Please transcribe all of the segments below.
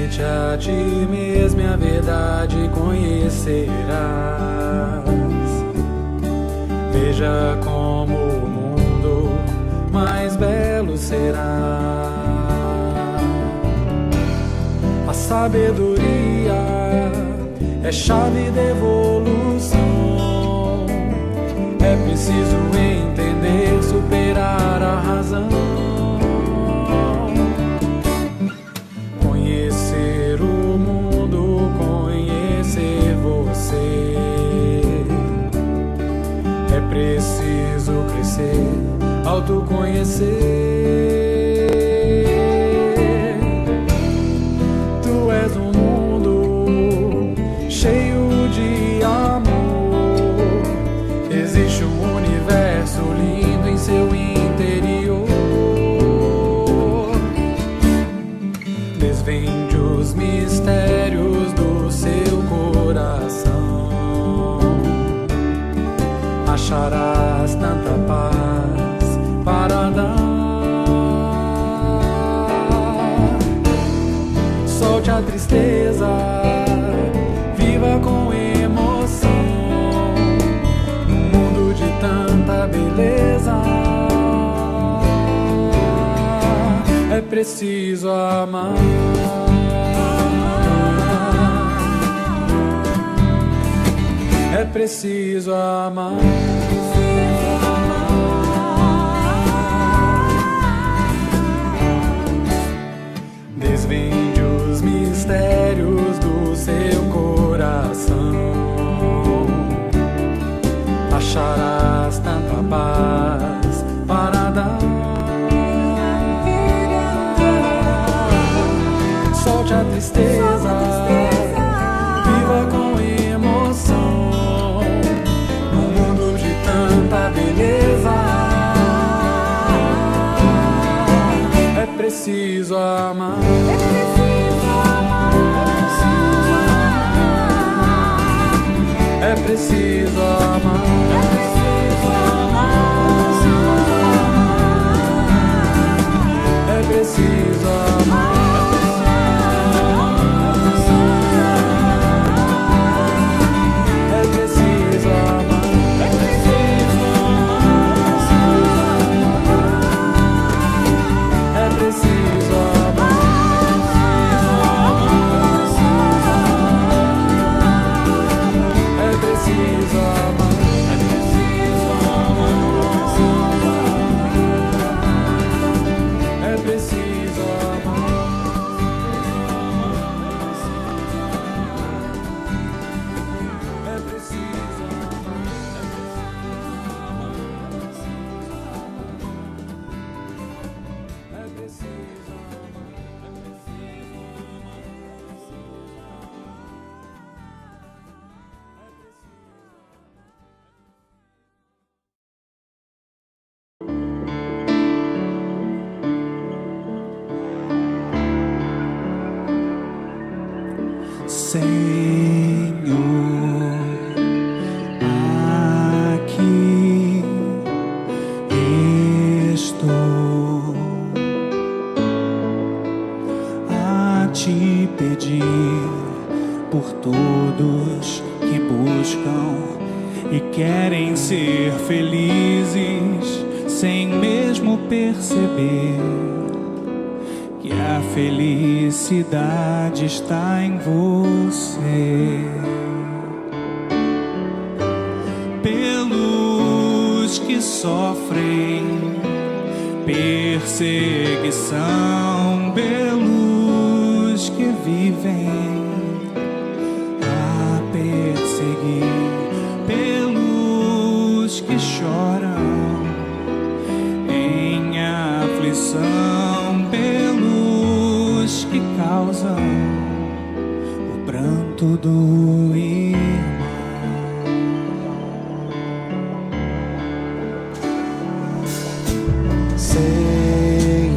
Somente a ti mesmo a verdade conhecerás. Veja como o mundo mais belo será. A sabedoria é chave de evolução. É preciso entender, superar a razão. Conhecer o mundo, conhecer você. É preciso crescer, autoconhecer. Tu és um mundo cheio de amor. Existe um universo lindo em seu interior. Desvende os mistérios do seu coração. Acharás tanta paz para dar. Solte a tristeza, viva com emoção. No mundo de tanta beleza, é preciso amar. É preciso amar. Desvende os mistérios do seu coração. Acharás tanta paz para dar. Solte a tristeza, viva com emoção. No mundo de tanta beleza, é preciso amar. É preciso amar. É preciso amar. Senhor, aqui estou a te pedir por todos que buscam e querem ser felizes sem mesmo perceber que a felicidade está em você. Pelos que sofrem perseguição, pelos que vivem a perseguir, pelos que choram em aflição, pelos que causam o pranto do irmão. Senhor,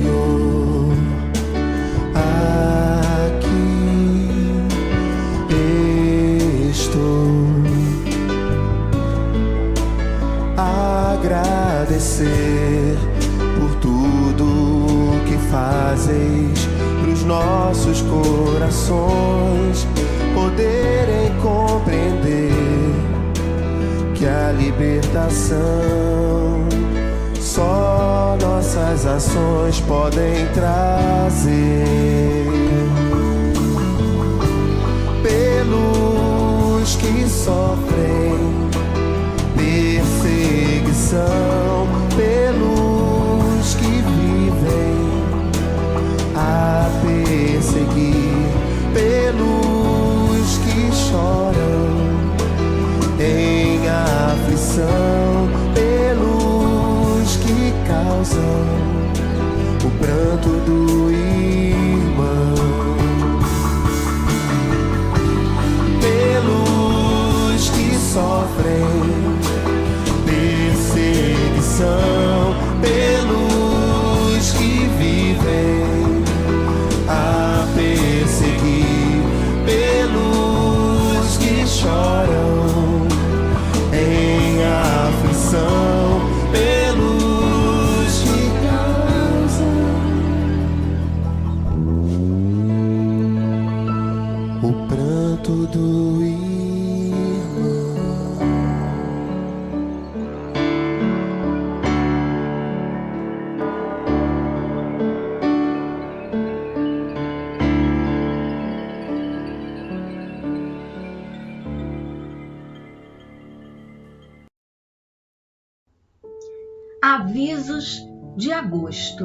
aqui estou a agradecer por tudo que fazes pros nossos corações poderem compreender que a libertação só nossas ações podem trazer. Pelos que sofrem perseguição, pelos que vivem a perseguir, pelos que choram em aflição, pelos que causam o pranto do irmão, pelos que sofrem perseguição, pelos que vivem a perseguir, pelos que choram em aflição, pelos que causam o pranto do irmão. Avisos de agosto.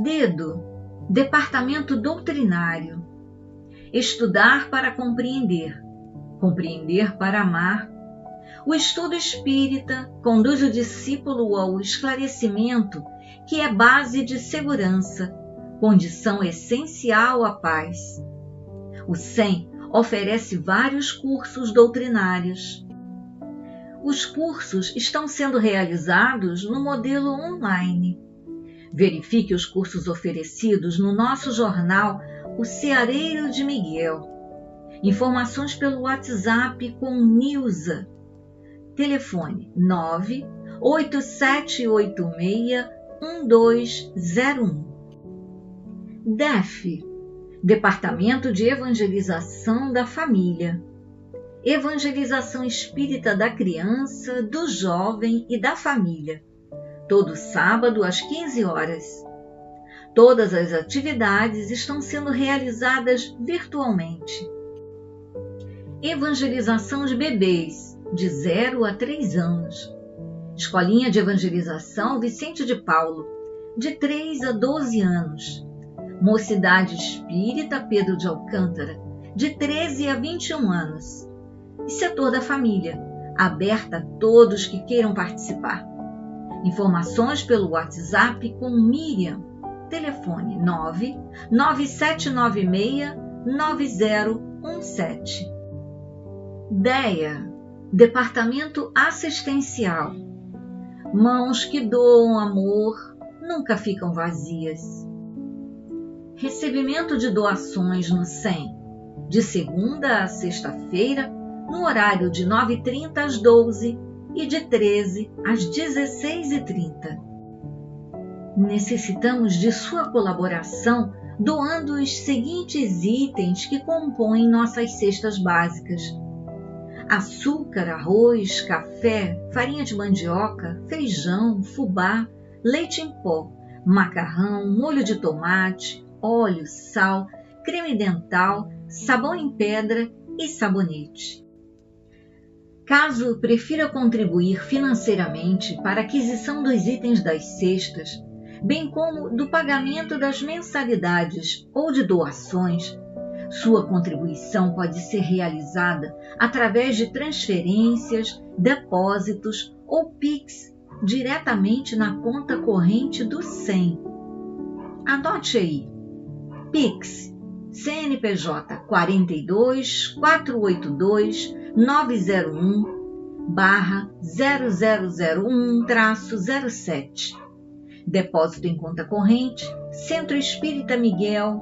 Dedo, Departamento Doutrinário. Estudar para compreender, compreender para amar. O estudo espírita conduz o discípulo ao esclarecimento, que é base de segurança, condição essencial à paz. O SEM oferece vários cursos doutrinários. Os cursos estão sendo realizados no modelo online. Verifique os cursos oferecidos no nosso jornal O Ceareiro de Miguel. Informações pelo WhatsApp com Nilza. Telefone 987861201. DEF, Departamento de Evangelização da Família. Evangelização espírita da criança, do jovem e da família. Todo sábado às 15 horas. Todas as atividades estão sendo realizadas virtualmente. Evangelização de bebês, de 0 a 3 anos. Escolinha de Evangelização Vicente de Paulo, de 3 a 12 anos. Mocidade Espírita Pedro de Alcântara, de 13 a 21 anos. E setor da família, aberta a todos que queiram participar. Informações pelo WhatsApp com Miriam. Telefone 997969017. DEA, Departamento Assistencial. Mãos que doam amor nunca ficam vazias. Recebimento de doações no SEM, de segunda a sexta-feira, no horário de 9h30 às 12h e de 13 às 16h30. Necessitamos de sua colaboração doando os seguintes itens que compõem nossas cestas básicas: açúcar, arroz, café, farinha de mandioca, feijão, fubá, leite em pó, macarrão, molho de tomate, óleo, sal, creme dental, sabão em pedra e sabonete. Caso prefira contribuir financeiramente para a aquisição dos itens das cestas, bem como do pagamento das mensalidades ou de doações, sua contribuição pode ser realizada através de transferências, depósitos ou PIX diretamente na conta corrente do SEM. Anote aí: PIX CNPJ 42 482 901/0001-07. Depósito em conta corrente, Centro Espírita Miguel,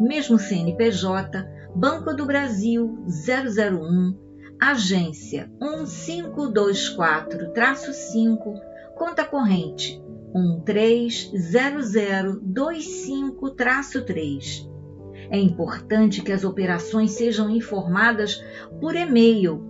mesmo CNPJ, Banco do Brasil 001, Agência 1524-5, conta corrente 130025-3. É importante que as operações sejam informadas por e-mail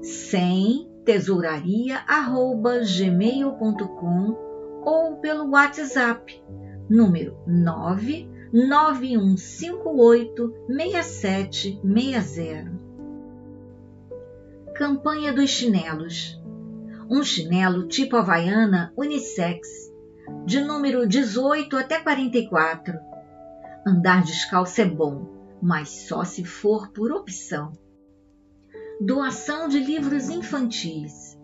sem-tesouraria@gmail.com ou pelo WhatsApp, número 991586760. Campanha dos chinelos. Um chinelo tipo Havaiana unissex, de número 18 até 44. Andar descalço é bom, mas só se for por opção. Doação de livros infantis.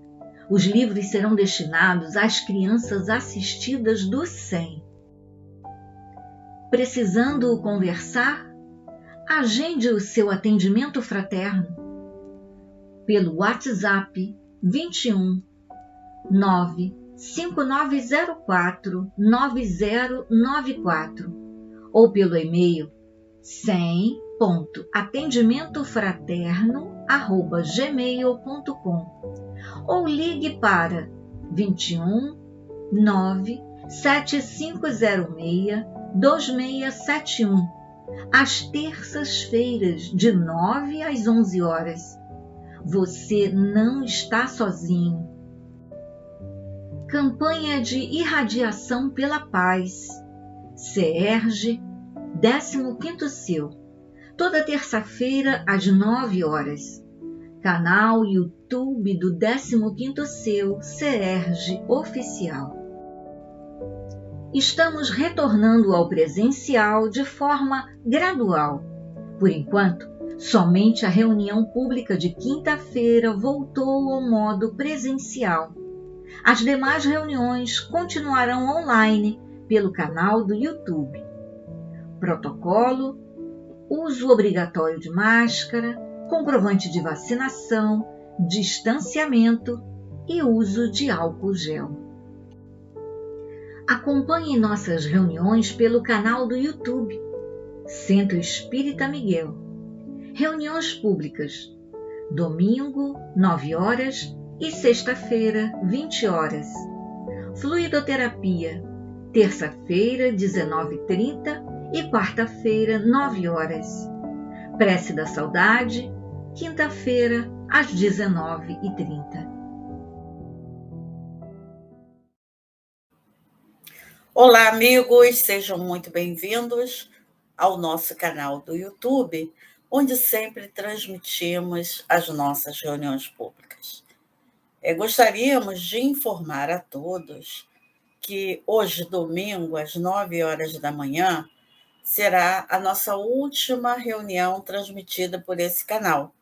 Os livros serão destinados às crianças assistidas do SEM. Precisando conversar? Agende o seu atendimento fraterno pelo WhatsApp 21 95904 9094 ou pelo e-mail sem.atendimentofraterno@gmail.com ou ligue para 21 97506 2671 às terças-feiras de 9 às 11 horas. Você não está sozinho. Campanha de irradiação pela paz. CERJ, 15º CEU. Toda terça-feira às 9 horas. Canal YouTube do 15º CEU CERJ Oficial. Estamos retornando ao presencial de forma gradual. Por enquanto, somente a reunião pública de quinta-feira voltou ao modo presencial. As demais reuniões continuarão online pelo canal do YouTube. Protocolo: uso obrigatório de máscara, comprovante de vacinação, distanciamento e uso de álcool gel. Acompanhe nossas reuniões pelo canal do YouTube, Centro Espírita Miguel. Reuniões públicas, domingo, 9 horas e sexta-feira, 20 horas. Fluidoterapia, terça-feira, 19h30 e quarta-feira, 9 horas. Prece da Saudade, quinta-feira, às 19h30. Olá, amigos, sejam muito bem-vindos ao nosso canal do YouTube, onde sempre transmitimos as nossas reuniões públicas. Gostaríamos de informar a todos que hoje, domingo, às 9 horas da manhã, será a nossa última reunião transmitida por esse canal.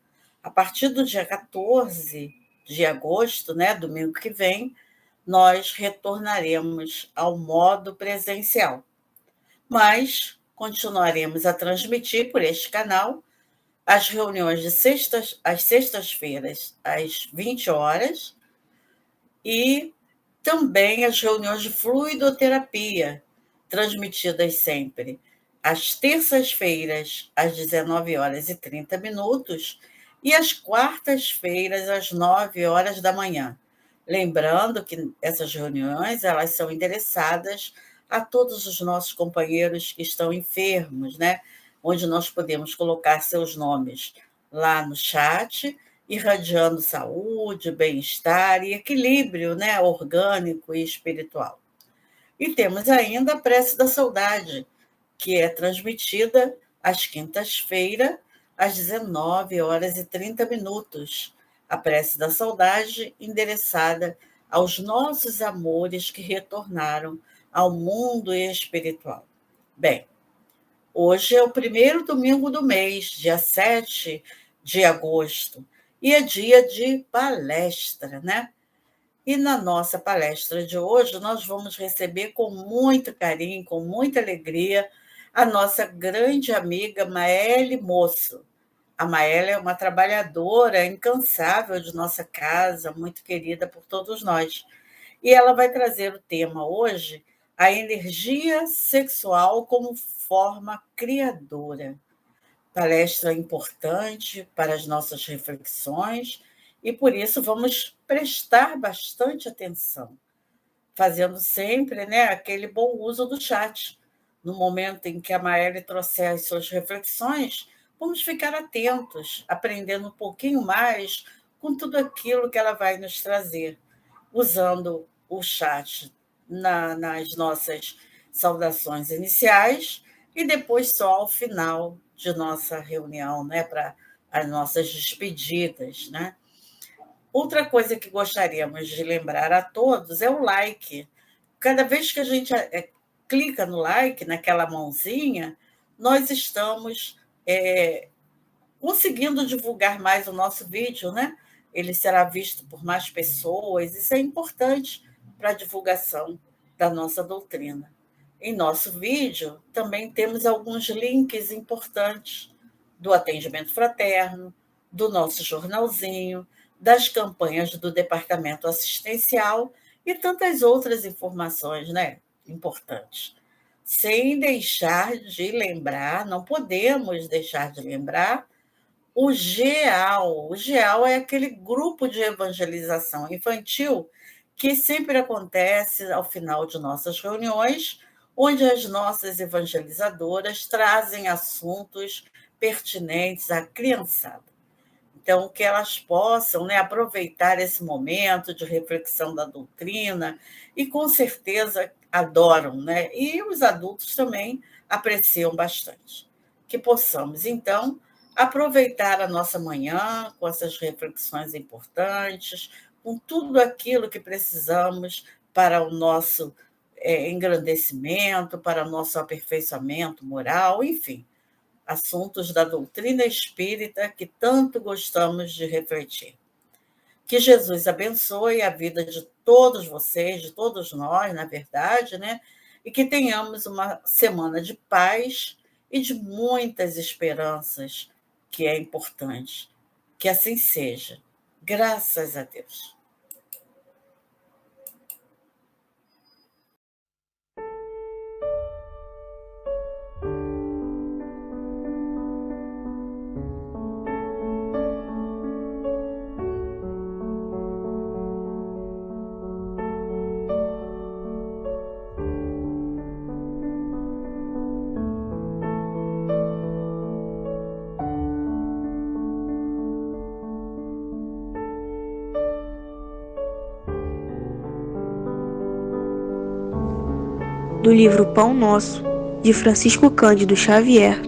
A partir do dia 14 de agosto, domingo que vem, nós retornaremos ao modo presencial. Mas continuaremos a transmitir por este canal as reuniões de às sextas-feiras, às 20 horas, e também as reuniões de fluidoterapia, transmitidas sempre às terças-feiras, às 19h30, e às quartas-feiras, às 9 horas da manhã. Lembrando que essas reuniões elas são endereçadas a todos os nossos companheiros que estão enfermos, onde nós podemos colocar seus nomes lá no chat, irradiando saúde, bem-estar e equilíbrio, orgânico e espiritual. E temos ainda a Prece da Saudade, que é transmitida às quintas-feiras, às 19h30. A Prece da Saudade endereçada aos nossos amores que retornaram ao mundo espiritual. Bem, hoje é o primeiro domingo do mês, dia 7 de agosto, e é dia de palestra, E na nossa palestra de hoje, nós vamos receber com muito carinho, com muita alegria, a nossa grande amiga Maëlle Moço. A Maëlle é uma trabalhadora incansável de nossa casa, muito querida por todos nós. E ela vai trazer o tema hoje, a energia sexual como forma criadora. Palestra importante para as nossas reflexões e, por isso, vamos prestar bastante atenção. fazendo sempre, né, aquele bom uso do chat. No momento em que a Maëlle trouxer as suas reflexões, vamos ficar atentos, aprendendo um pouquinho mais com tudo aquilo que ela vai nos trazer, usando o chat nas nossas saudações iniciais e depois só ao final de nossa reunião, né, para as nossas despedidas, né? Outra coisa que gostaríamos de lembrar a todos é o like. Cada vez que a gente clica no like, naquela mãozinha, nós estamos conseguindo divulgar mais o nosso vídeo, né? Ele será visto por mais pessoas, isso é importante para a divulgação da nossa doutrina. Em nosso vídeo, também temos alguns links importantes do atendimento fraterno, do nosso jornalzinho, das campanhas do Departamento Assistencial e tantas outras informações, né, importantes. Sem deixar de lembrar, não podemos deixar de lembrar, o GEAL. O GEAL é aquele grupo de evangelização infantil que sempre acontece ao final de nossas reuniões, onde as nossas evangelizadoras trazem assuntos pertinentes à criançada. Então, que elas possam, né, aproveitar esse momento de reflexão da doutrina e, com certeza, adoram, né? E os adultos também apreciam bastante. Que possamos, então, aproveitar a nossa manhã com essas reflexões importantes, com tudo aquilo que precisamos para o nosso engrandecimento, para o nosso aperfeiçoamento moral, enfim, assuntos da doutrina espírita que tanto gostamos de refletir. Que Jesus abençoe a vida de todos vocês, de todos nós, na verdade, né? E que tenhamos uma semana de paz e de muitas esperanças, que é importante. Que assim seja. Graças a Deus. Do livro Pão Nosso, de Francisco Cândido Xavier,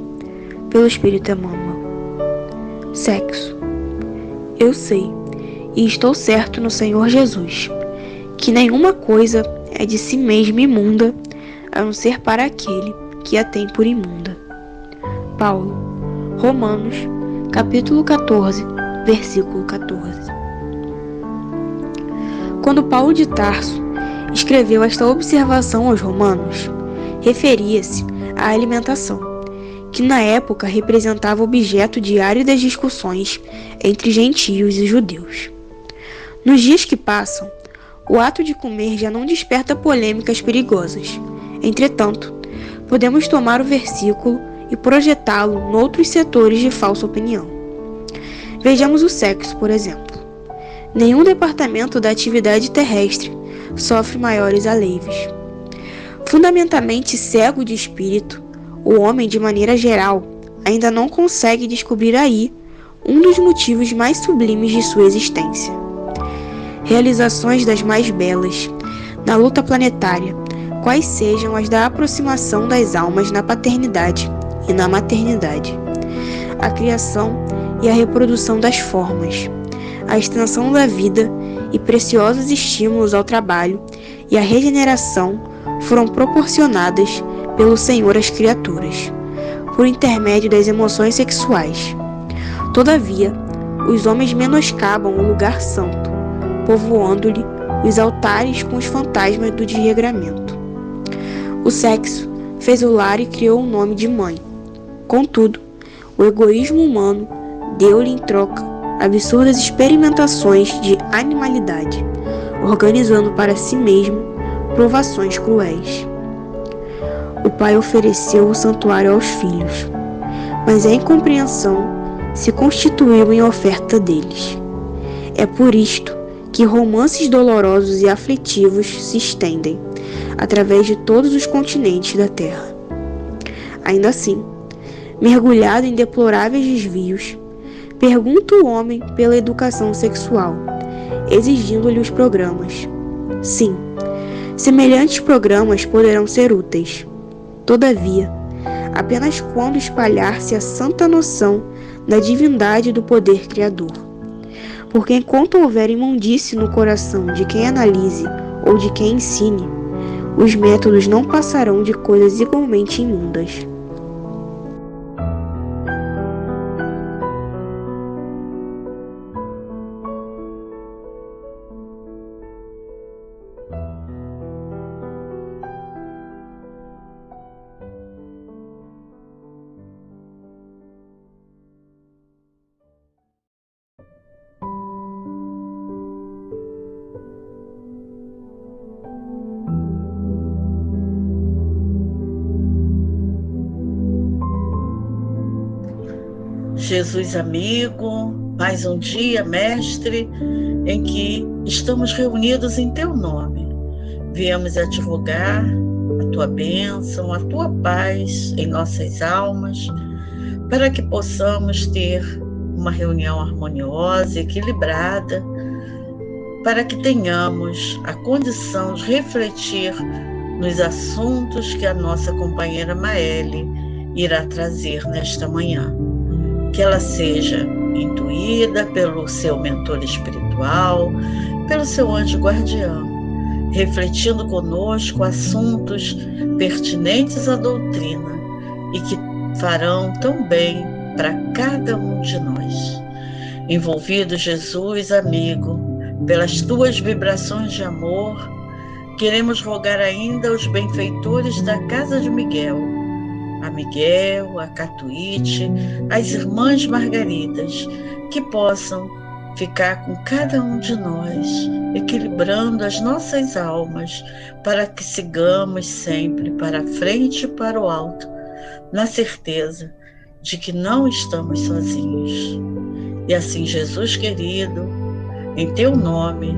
pelo Espírito Emmanuel. Sexo. Eu sei, e estou certo no Senhor Jesus, que nenhuma coisa é de si mesma imunda, a não ser para aquele que a tem por imunda. Paulo, Romanos, capítulo 14, versículo 14. Quando Paulo de Tarso escreveu esta observação aos romanos, referia-se à alimentação, que na época representava objeto diário das discussões entre gentios e judeus. Nos dias que passam, o ato de comer já não desperta polêmicas perigosas. Entretanto, podemos tomar o versículo e projetá-lo noutros setores de falsa opinião. Vejamos o sexo, por exemplo. Nenhum departamento da atividade terrestre sofre maiores aleives. Fundamentalmente cego de espírito, o homem, de maneira geral, ainda não consegue descobrir aí um dos motivos mais sublimes de sua existência. Realizações das mais belas, na luta planetária, quais sejam as da aproximação das almas na paternidade e na maternidade, a criação e a reprodução das formas, a extensão da vida e preciosos estímulos ao trabalho e à regeneração foram proporcionadas pelo Senhor às criaturas, por intermédio das emoções sexuais. Todavia, os homens menoscabam o lugar santo, povoando-lhe os altares com os fantasmas do desregramento. O sexo fez o lar e criou o nome de mãe. Contudo, o egoísmo humano deu-lhe em troca absurdas experimentações de animalidade, organizando para si mesmo provações cruéis. O pai ofereceu o santuário aos filhos, mas a incompreensão se constituiu em oferta deles. É por isto que romances dolorosos e aflitivos se estendem através de todos os continentes da Terra. Ainda assim, mergulhado em deploráveis desvios, pergunta o homem pela educação sexual, exigindo-lhe os programas. Sim, semelhantes programas poderão ser úteis. Todavia, apenas quando espalhar-se a santa noção da divindade do poder criador. Porque enquanto houver imundície no coração de quem analise ou de quem ensine, os métodos não passarão de coisas igualmente imundas. Jesus amigo, mais um dia, mestre, em que estamos reunidos em teu nome. Viemos a te rogar a tua bênção, a tua paz em nossas almas, para que possamos ter uma reunião harmoniosa, equilibrada, para que tenhamos a condição de refletir nos assuntos que a nossa companheira Maeli irá trazer nesta manhã. Que ela seja intuída pelo seu mentor espiritual, pelo seu anjo guardião, refletindo conosco assuntos pertinentes à doutrina e que farão tão bem para cada um de nós. Envolvido, Jesus, amigo, pelas tuas vibrações de amor, queremos rogar ainda aos benfeitores da Casa de Miguel, a Miguel, a Catuíte, as irmãs Margaridas, que possam ficar com cada um de nós, equilibrando as nossas almas, para que sigamos sempre para a frente e para o alto, na certeza de que não estamos sozinhos. E assim, Jesus querido, em teu nome,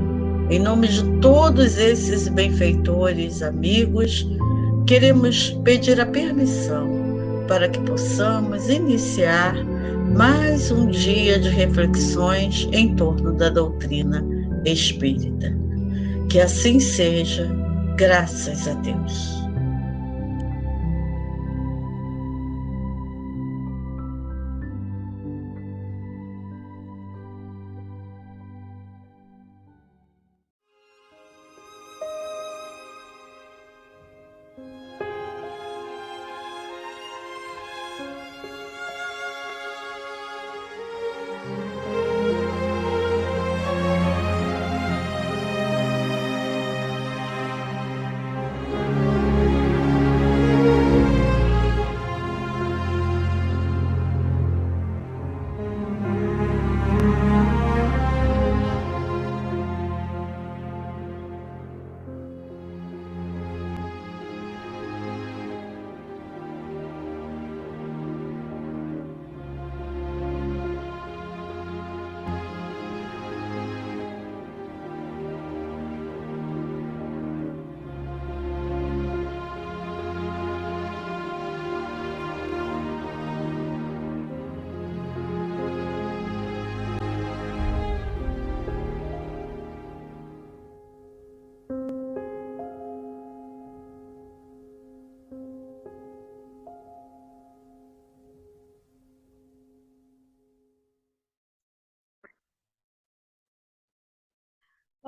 em nome de todos esses benfeitores, amigos, queremos pedir a permissão para que possamos iniciar mais um dia de reflexões em torno da doutrina espírita. Que assim seja, graças a Deus.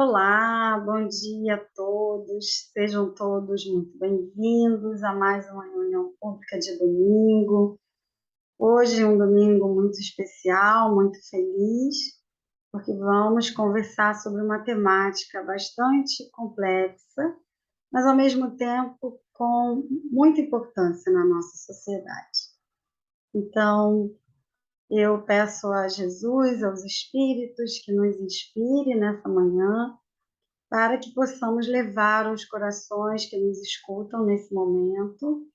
Olá, bom dia a todos, sejam todos muito bem-vindos a mais uma reunião pública de domingo. Hoje é um domingo muito especial, muito feliz, porque vamos conversar sobre uma temática bastante complexa, mas ao mesmo tempo com muita importância na nossa sociedade. Então, eu peço a Jesus, aos Espíritos, que nos inspire nessa manhã, para que possamos levar aos corações que nos escutam nesse momento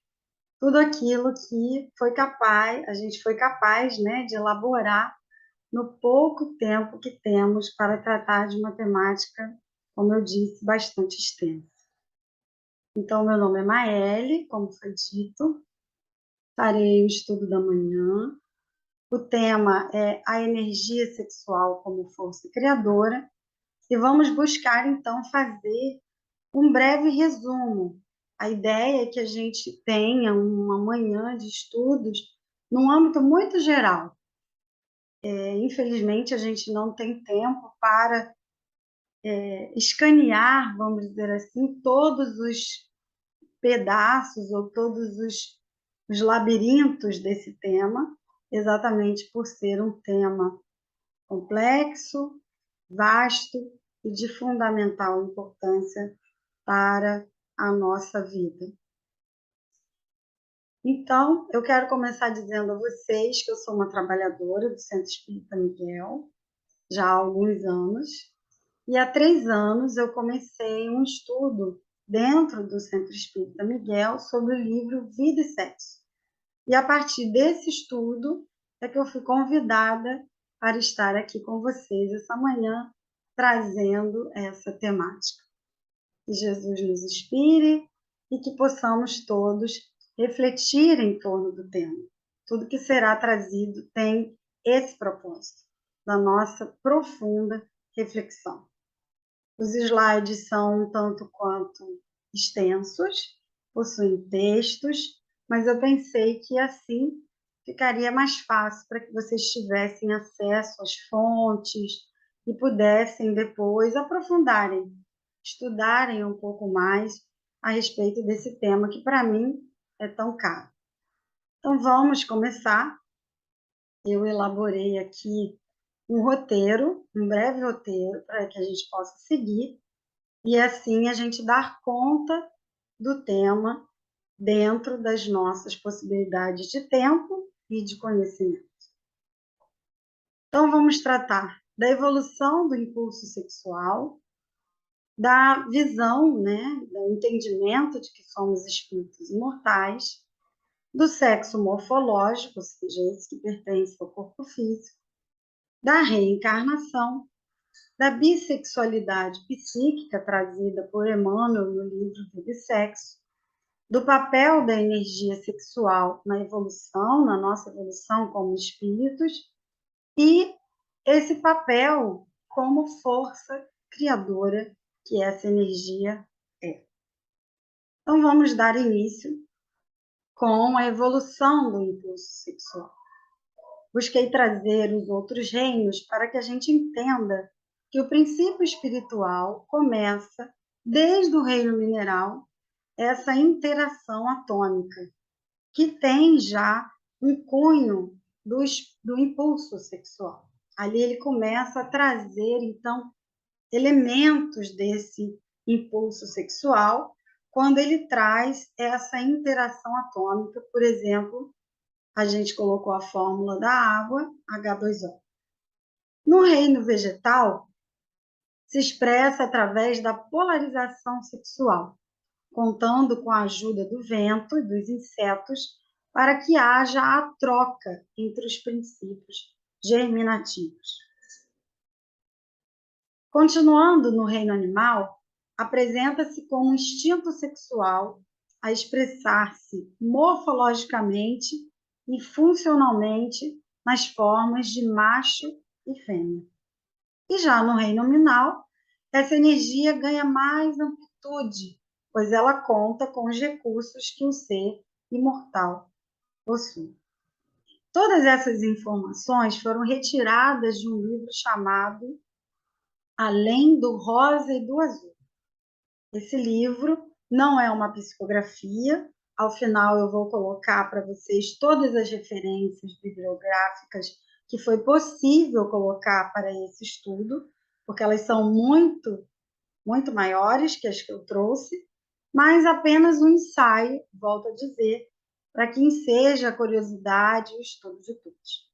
tudo aquilo que a gente foi capaz, né, de elaborar no pouco tempo que temos para tratar de uma temática, como eu disse, bastante extensa. Então, meu nome é Maele, como foi dito, farei o estudo da manhã. O tema é a energia sexual como força criadora e vamos buscar, então, fazer um breve resumo. A ideia é que a gente tenha uma manhã de estudos num âmbito muito geral. Infelizmente, a gente não tem tempo para escanear, vamos dizer assim, todos os pedaços ou todos os labirintos desse tema, exatamente por ser um tema complexo, vasto e de fundamental importância para a nossa vida. Então, eu quero começar dizendo a vocês que eu sou uma trabalhadora do Centro Espírita Miguel, já há alguns anos, e há 3 anos eu comecei um estudo dentro do Centro Espírita Miguel sobre o livro Vida e Sexo. E a partir desse estudo é que eu fui convidada para estar aqui com vocês essa manhã, trazendo essa temática. Que Jesus nos inspire e que possamos todos refletir em torno do tema. Tudo que será trazido tem esse propósito, da nossa profunda reflexão. Os slides são um tanto quanto extensos, possuem textos, mas eu pensei que assim ficaria mais fácil para que vocês tivessem acesso às fontes e pudessem depois aprofundarem, estudarem um pouco mais a respeito desse tema que para mim é tão caro. Então vamos começar. Eu elaborei aqui um roteiro, um breve roteiro, para que a gente possa seguir e assim a gente dar conta do tema dentro das nossas possibilidades de tempo e de conhecimento. Então, vamos tratar da evolução do impulso sexual, da visão, do entendimento de que somos espíritos imortais, do sexo morfológico, ou seja, esse que pertence ao corpo físico, da reencarnação, da bissexualidade psíquica trazida por Emmanuel no livro Vida e Sexo, do papel da energia sexual na evolução, na nossa evolução como espíritos, e esse papel como força criadora que essa energia é. Então, vamos dar início com a evolução do impulso sexual. Busquei trazer os outros reinos para que a gente entenda que o princípio espiritual começa desde o reino mineral, essa interação atômica, que tem já um cunho do impulso sexual. Ali ele começa a trazer, então, elementos desse impulso sexual, quando ele traz essa interação atômica. Por exemplo, a gente colocou a fórmula da água, H2O. No reino vegetal, se expressa através da polarização sexual, contando com a ajuda do vento e dos insetos para que haja a troca entre os princípios germinativos. Continuando no reino animal, apresenta-se como um instinto sexual a expressar-se morfologicamente e funcionalmente nas formas de macho e fêmea. E já no reino nominal, essa energia ganha mais amplitude, pois ela conta com os recursos que um ser imortal possui. Todas essas informações foram retiradas de um livro chamado Além do Rosa e do Azul. Esse livro não é uma psicografia. Ao final eu vou colocar para vocês todas as referências bibliográficas que foi possível colocar para esse estudo, porque elas são muito maiores que as que eu trouxe, mas apenas um ensaio, volto a dizer, para quem seja a curiosidade e o estudo de todos.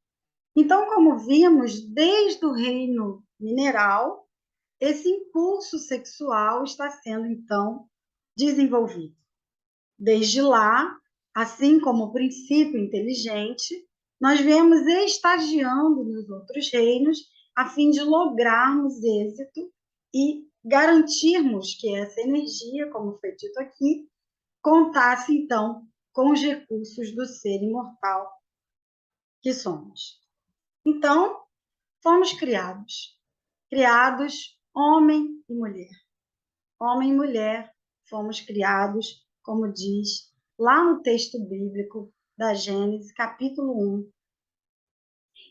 Então, como vimos, desde o reino mineral, esse impulso sexual está sendo, então, desenvolvido. Desde lá, assim como o princípio inteligente, nós viemos estagiando nos outros reinos a fim de lograrmos êxito e garantirmos que essa energia, como foi dito aqui, contasse, então, com os recursos do ser imortal que somos. Então, fomos criados homem e mulher. Homem e mulher fomos criados, como diz lá no texto bíblico da Gênesis, capítulo 1.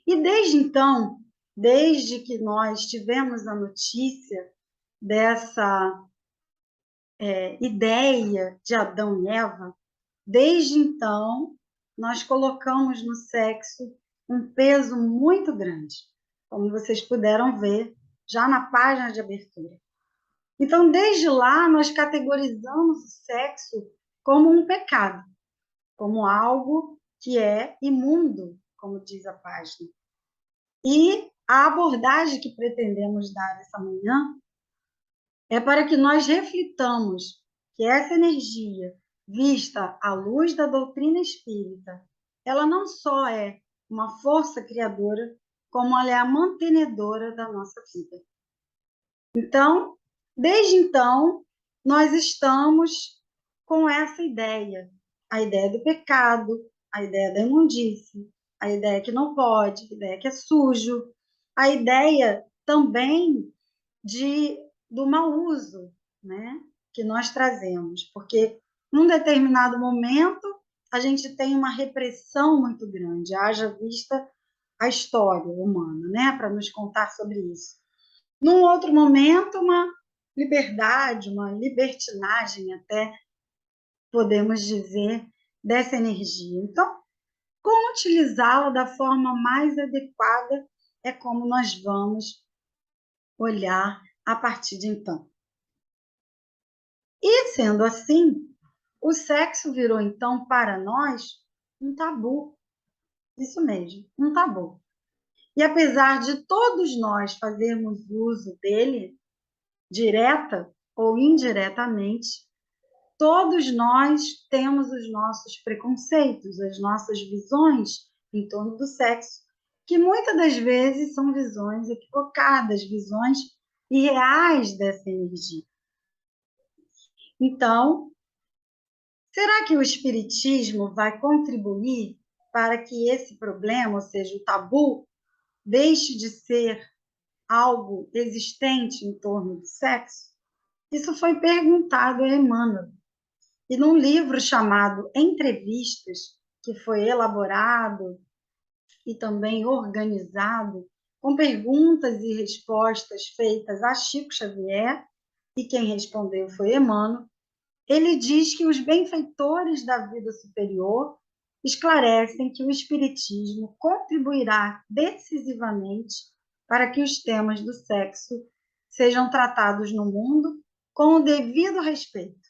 E desde então, desde que nós tivemos a notícia dessa ideia de Adão e Eva, desde então, nós colocamos no sexo um peso muito grande, como vocês puderam ver já na página de abertura. Então, desde lá, nós categorizamos o sexo como um pecado, como algo que é imundo, como diz a página. E a abordagem que pretendemos dar essa manhã é para que nós reflitamos que essa energia, vista à luz da doutrina espírita, ela não só é uma força criadora, como ela é a mantenedora da nossa vida. Então, desde então, nós estamos com essa ideia, a ideia do pecado, a ideia da imundície, a ideia que não pode, a ideia que é sujo, a ideia também do mau uso, né, que nós trazemos, porque num determinado momento a gente tem uma repressão muito grande, haja vista a história humana, né, para nos contar sobre isso. Num outro momento, uma liberdade, uma libertinagem até, podemos dizer, dessa energia. Então, como utilizá-la da forma mais adequada é como nós vamos olhar a partir de então. E, sendo assim, o sexo virou, então, para nós, um tabu. Isso mesmo, um tabu. E apesar de todos nós fazermos uso dele, direta ou indiretamente, todos nós temos os nossos preconceitos, as nossas visões em torno do sexo, que muitas das vezes são visões equivocadas, visões irreais dessa energia. Então, será que o Espiritismo vai contribuir para que esse problema, ou seja, o tabu, deixe de ser algo existente em torno do sexo? Isso foi perguntado a Emmanuel. E num livro chamado Entrevistas, que foi elaborado e também organizado com perguntas e respostas feitas a Chico Xavier, e quem respondeu foi Emmanuel, ele diz que os benfeitores da vida superior esclarecem que o Espiritismo contribuirá decisivamente para que os temas do sexo sejam tratados no mundo com o devido respeito,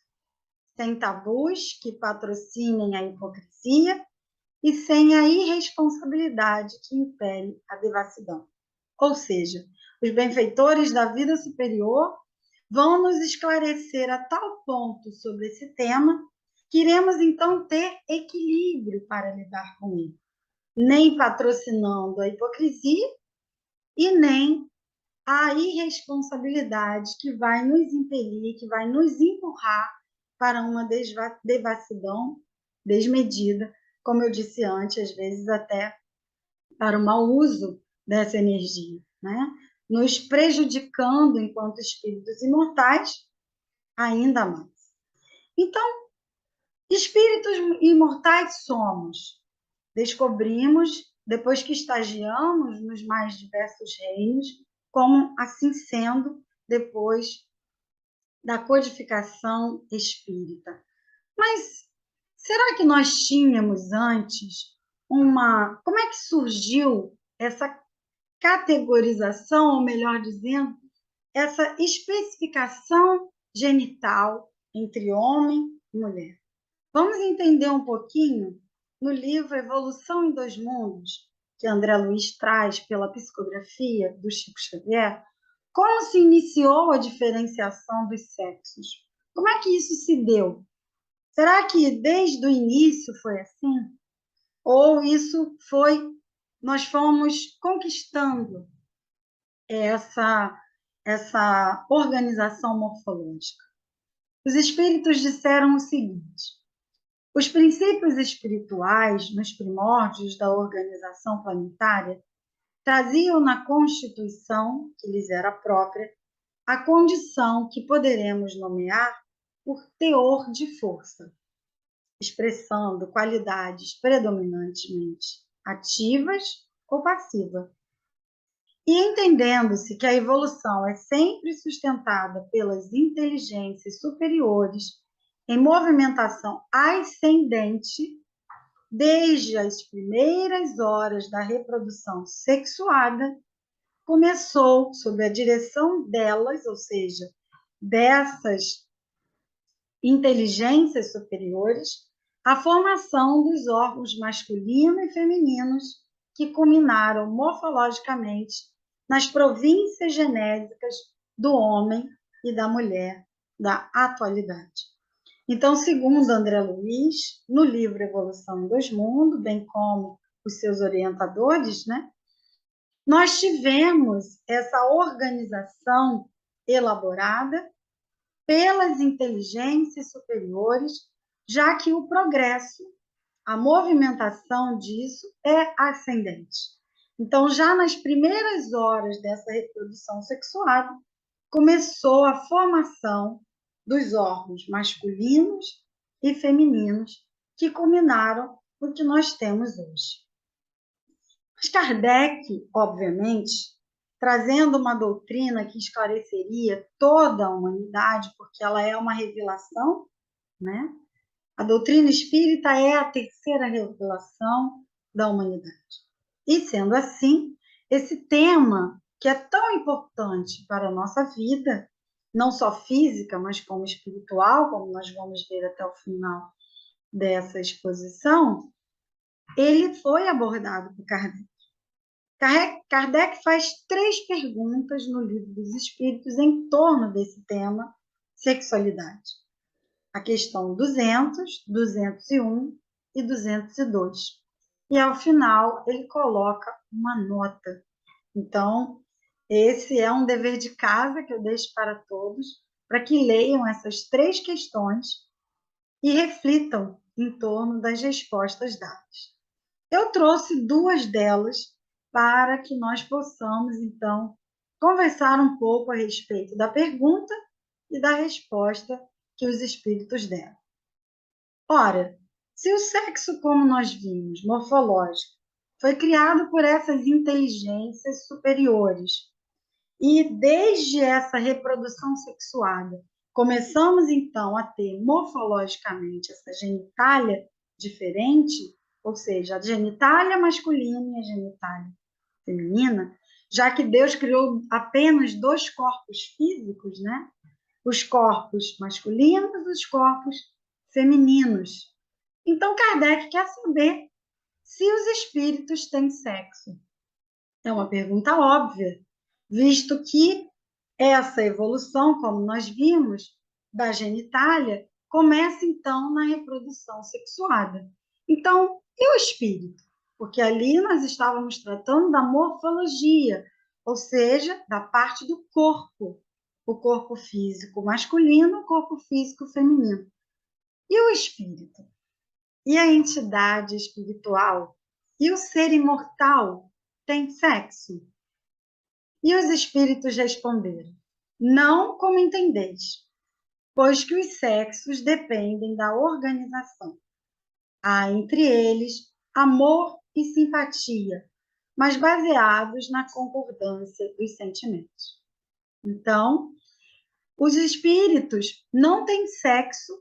sem tabus que patrocinem a hipocrisia e sem a irresponsabilidade que impere a devassidão. Ou seja, os benfeitores da vida superior vão nos esclarecer a tal ponto sobre esse tema que iremos então ter equilíbrio para lidar com ele, nem patrocinando a hipocrisia e nem a irresponsabilidade que vai nos impelir, que vai nos empurrar para uma devassidão desmedida, como eu disse antes, às vezes até para o mau uso dessa energia, né? Nos prejudicando enquanto espíritos imortais ainda mais. Então, espíritos imortais somos. Descobrimos, depois que estagiamos nos mais diversos reinos, como assim sendo, depois da codificação espírita. Mas será que nós tínhamos antes como é que surgiu essa categorização, ou melhor dizendo, essa especificação genital entre homem e mulher? Vamos entender um pouquinho no livro Evolução em Dois Mundos, que André Luiz traz pela psicografia do Chico Xavier, como se iniciou a diferenciação dos sexos? Como é que isso se deu? Será que desde o início foi assim? ou nós fomos conquistando essa organização morfológica. Os espíritos disseram o seguinte: os princípios espirituais, nos primórdios da organização planetária, traziam na constituição, que lhes era própria, a condição que poderemos nomear por teor de força, expressando qualidades predominantemente ativas ou passivas. E entendendo-se que a evolução é sempre sustentada pelas inteligências superiores em movimentação ascendente, desde as primeiras horas da reprodução sexuada, começou, sob a direção delas, ou seja, dessas inteligências superiores, a formação dos órgãos masculino e femininos que culminaram morfologicamente nas províncias genésicas do homem e da mulher da atualidade. Então, segundo André Luiz, no livro Evolução dos Mundos, bem como os seus orientadores, nós tivemos essa organização elaborada pelas inteligências superiores, já que o progresso, a movimentação disso é ascendente. Então, já nas primeiras horas dessa reprodução sexuada, começou a formação dos órgãos masculinos e femininos que culminaram no que nós temos hoje. Mas Kardec, obviamente, trazendo uma doutrina que esclareceria toda a humanidade, porque ela é uma revelação, A doutrina espírita é a terceira revelação da humanidade. E, sendo assim, esse tema, que é tão importante para a nossa vida, não só física, mas como espiritual, como nós vamos ver até o final dessa exposição, ele foi abordado por Kardec. Kardec faz 3 perguntas no Livro dos Espíritos em torno desse tema, sexualidade. A questão 200, 201 e 202. E, ao final, ele coloca uma nota. Então, esse é um dever de casa que eu deixo para todos, para que leiam essas 3 questões e reflitam em torno das respostas dadas. Eu trouxe 2 delas para que nós possamos, então, conversar um pouco a respeito da pergunta e da resposta que os espíritos deram. Ora, se o sexo, como nós vimos, morfológico, foi criado por essas inteligências superiores, e desde essa reprodução sexuada, começamos então a ter morfologicamente essa genitália diferente, ou seja, a genitália masculina e a genitália feminina, já que Deus criou apenas 2 corpos físicos, Os corpos masculinos e os corpos femininos. Então, Kardec quer saber se os espíritos têm sexo. É uma pergunta óbvia, visto que essa evolução, como nós vimos, da genitália, começa então na reprodução sexuada. Então, e o espírito? Porque ali nós estávamos tratando da morfologia, ou seja, da parte do corpo. O corpo físico masculino, o corpo físico feminino. E o espírito? E a entidade espiritual? E o ser imortal tem sexo? E os espíritos responderam: não como entendeis, pois que os sexos dependem da organização. Há entre eles amor e simpatia, mas baseados na concordância dos sentimentos. Então, os espíritos não têm sexo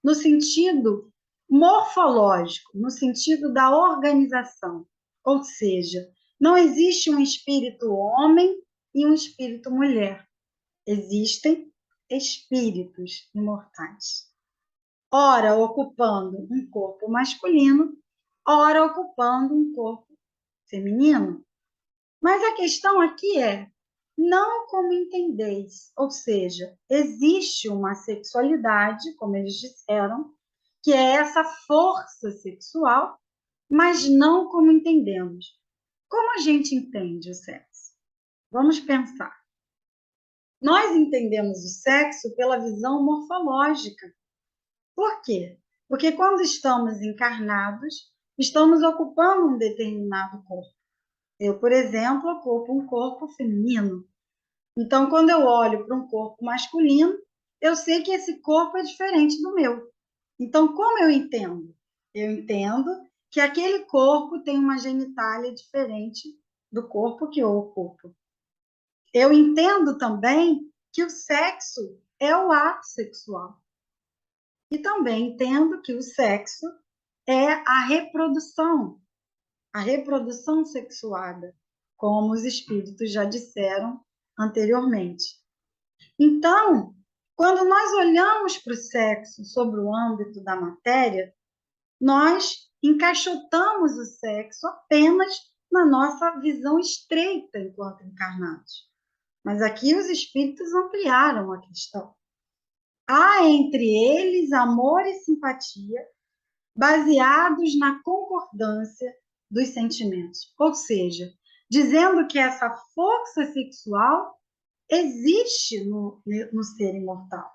no sentido morfológico, no sentido da organização. Ou seja, não existe um espírito homem e um espírito mulher. Existem espíritos imortais. Ora ocupando um corpo masculino, ora ocupando um corpo feminino. Mas a questão aqui é: não como entendeis, ou seja, existe uma sexualidade, como eles disseram, que é essa força sexual mas não como entendemos. Como a gente entende o sexo? Vamos pensar. Nós entendemos o sexo pela visão morfológica. Por quê? Porque quando estamos encarnados, estamos ocupando um determinado corpo. Eu, por exemplo, ocupo um corpo feminino. Então, quando eu olho para um corpo masculino, eu sei que esse corpo é diferente do meu. Então, como eu entendo? Eu entendo que aquele corpo tem uma genitália diferente do corpo que eu ocupo. Eu entendo também que o sexo é o ato sexual. E também entendo que o sexo é a reprodução sexuada, como os espíritos já disseram anteriormente. Então, quando nós olhamos para o sexo sobre o âmbito da matéria, nós encaixotamos o sexo apenas na nossa visão estreita enquanto encarnados. Mas aqui os espíritos ampliaram a questão. Há entre eles amor e simpatia, baseados na concordância dos sentimentos. Ou seja, dizendo que essa força sexual existe no ser imortal.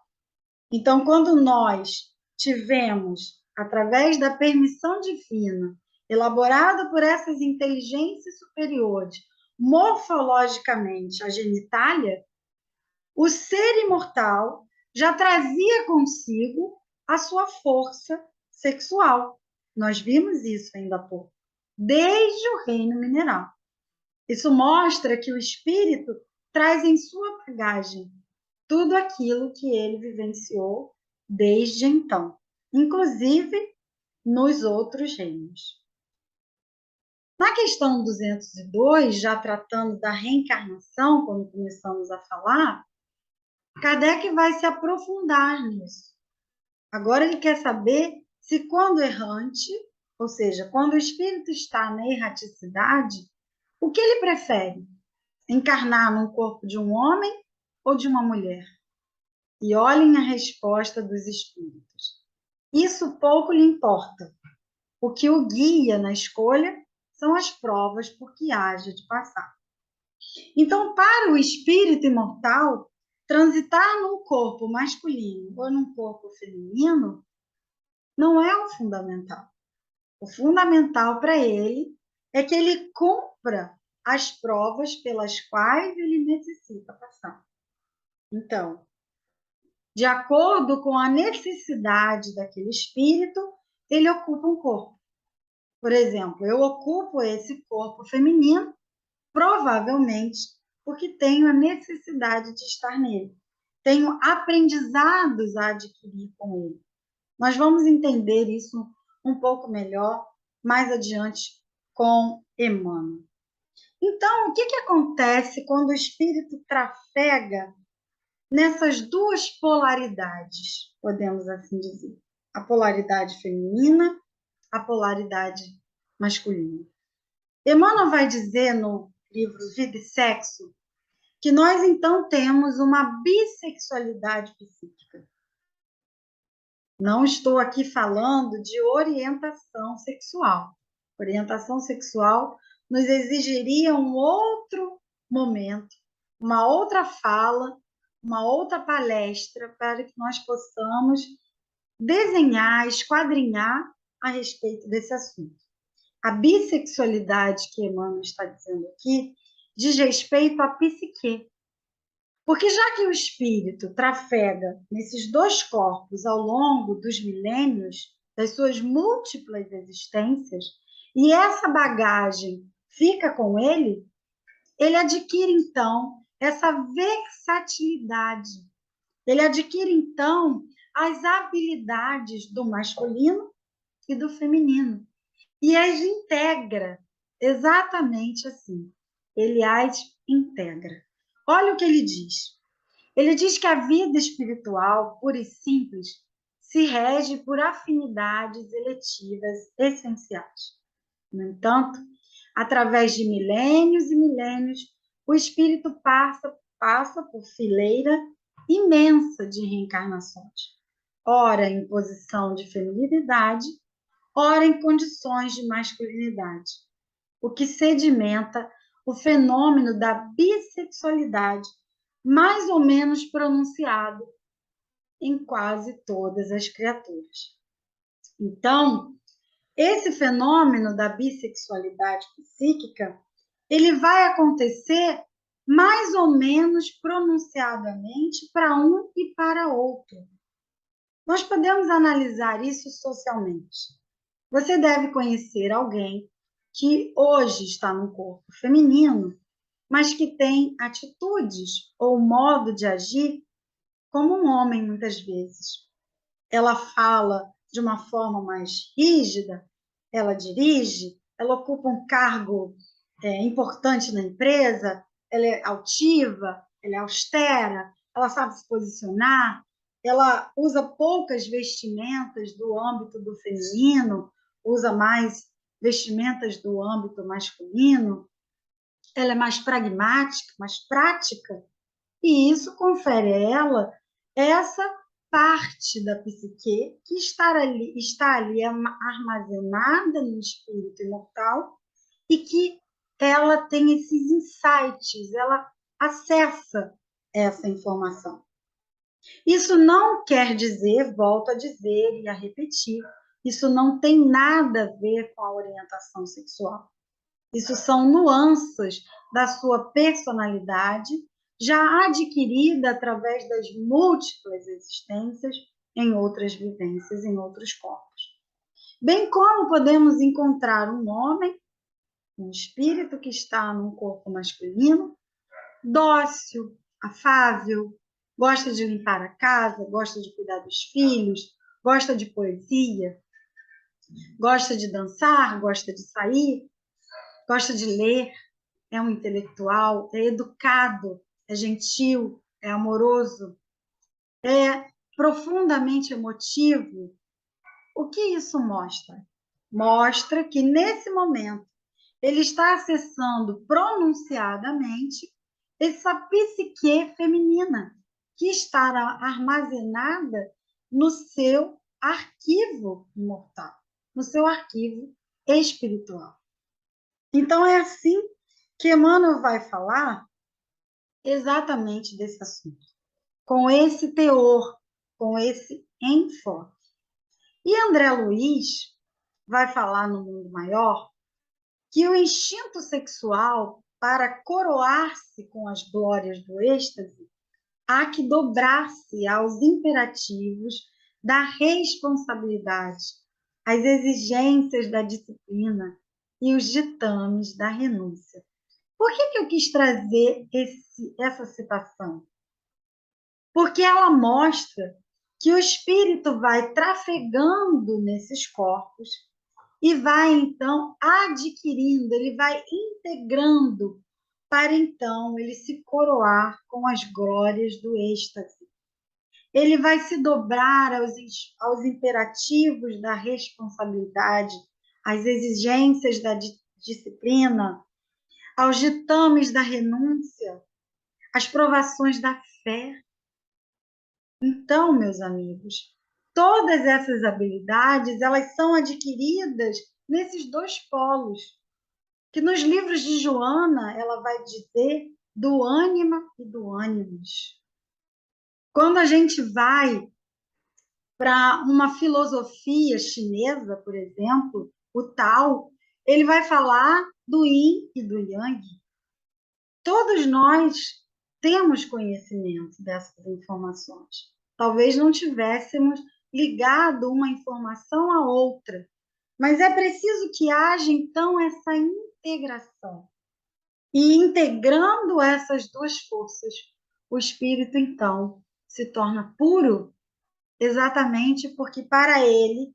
Então, quando nós tivemos, através da permissão divina, elaborada por essas inteligências superiores, morfologicamente a genitália, o ser imortal já trazia consigo a sua força sexual. Nós vimos isso ainda há pouco, desde o reino mineral. Isso mostra que o espírito traz em sua bagagem tudo aquilo que ele vivenciou desde então, inclusive nos outros reinos. Na questão 202, já tratando da reencarnação, quando começamos a falar, Kardec vai se aprofundar nisso. Agora ele quer saber se quando errante, ou seja, quando o espírito está na erraticidade, o que ele prefere? Encarnar num corpo de um homem ou de uma mulher? E olhem a resposta dos espíritos. Isso pouco lhe importa. O que o guia na escolha são as provas por que haja de passar. Então, para o espírito imortal, transitar num corpo masculino ou num corpo feminino não é o fundamental. O fundamental para ele é que ele cumpra as provas pelas quais ele necessita passar. Então, de acordo com a necessidade daquele espírito, ele ocupa um corpo. Por exemplo, eu ocupo esse corpo feminino, provavelmente porque tenho a necessidade de estar nele. Tenho aprendizados a adquirir com ele. Nós vamos entender isso um pouco melhor mais adiante com Emmanuel. Então, o que acontece quando o espírito trafega nessas duas polaridades, podemos assim dizer? A polaridade feminina, a polaridade masculina. Emmanuel vai dizer no livro Vida e Sexo que nós então temos uma bissexualidade psíquica. Não estou aqui falando de orientação sexual. Orientação sexual nos exigiria um outro momento, uma outra fala, uma outra palestra para que nós possamos desenhar, esquadrinhar a respeito desse assunto. A bissexualidade que Emmanuel está dizendo aqui diz respeito à psique. Porque já que o espírito trafega nesses dois corpos ao longo dos milênios, das suas múltiplas existências, e essa bagagem fica com ele, ele adquire então essa versatilidade. Ele adquire então as habilidades do masculino e do feminino. E as integra exatamente assim. Ele as integra. Olha o que ele diz. Ele diz que a vida espiritual, pura e simples, se rege por afinidades eletivas essenciais. No entanto, através de milênios e milênios, o espírito passa por fileira imensa de reencarnações. Ora em posição de feminilidade, ora em condições de masculinidade, o que sedimenta o fenômeno da bissexualidade, mais ou menos pronunciado em quase todas as criaturas. Então, esse fenômeno da bissexualidade psíquica, ele vai acontecer mais ou menos pronunciadamente para um e para outro. Nós podemos analisar isso socialmente. Você deve conhecer alguém que hoje está no corpo feminino, mas que tem atitudes ou modo de agir como um homem, muitas vezes. Ela fala de uma forma mais rígida, ela dirige, ela ocupa um cargo importante na empresa, ela é altiva, ela é austera, ela sabe se posicionar, ela usa poucas vestimentas do âmbito do feminino, usa mais vestimentas do âmbito masculino, ela é mais pragmática, mais prática, e isso confere a ela essa parte da psique que está ali armazenada no espírito imortal e que ela tem esses insights, ela acessa essa informação. Isso não quer dizer, volto a dizer e a repetir, isso não tem nada a ver com a orientação sexual. Isso são nuances da sua personalidade, já adquirida através das múltiplas existências em outras vivências, em outros corpos. Bem como podemos encontrar um homem, um espírito que está num corpo masculino, dócil, afável, gosta de limpar a casa, gosta de cuidar dos filhos, gosta de poesia, gosta de dançar, gosta de sair, gosta de ler, é um intelectual, é educado, é gentil, é amoroso, é profundamente emotivo. O que isso mostra? Mostra que, nesse momento, ele está acessando pronunciadamente essa psique feminina que está armazenada no seu arquivo imortal, no seu arquivo espiritual. Então, é assim que Emmanuel vai falar exatamente desse assunto, com esse teor, com esse enfoque. E André Luiz vai falar no Mundo Maior que o instinto sexual, para coroar-se com as glórias do êxtase, há que dobrar-se aos imperativos da responsabilidade, às exigências da disciplina e os ditames da renúncia. Por que eu quis trazer essa citação? Porque ela mostra que o espírito vai trafegando nesses corpos e vai, então, adquirindo, ele vai integrando para, então, ele se coroar com as glórias do êxtase. Ele vai se dobrar aos imperativos da responsabilidade, às exigências da disciplina, aos ditames da renúncia, às provações da fé. Então, meus amigos, todas essas habilidades, elas são adquiridas nesses dois polos, que nos livros de Joana, ela vai dizer do ânima e do ânimos. Quando a gente vai para uma filosofia chinesa, por exemplo, o Tao, ele vai falar do yin e do yang. Todos nós temos conhecimento dessas informações. Talvez não tivéssemos ligado uma informação à outra, mas é preciso que haja, então, essa integração. E integrando essas duas forças, o espírito, então, se torna puro, exatamente porque para ele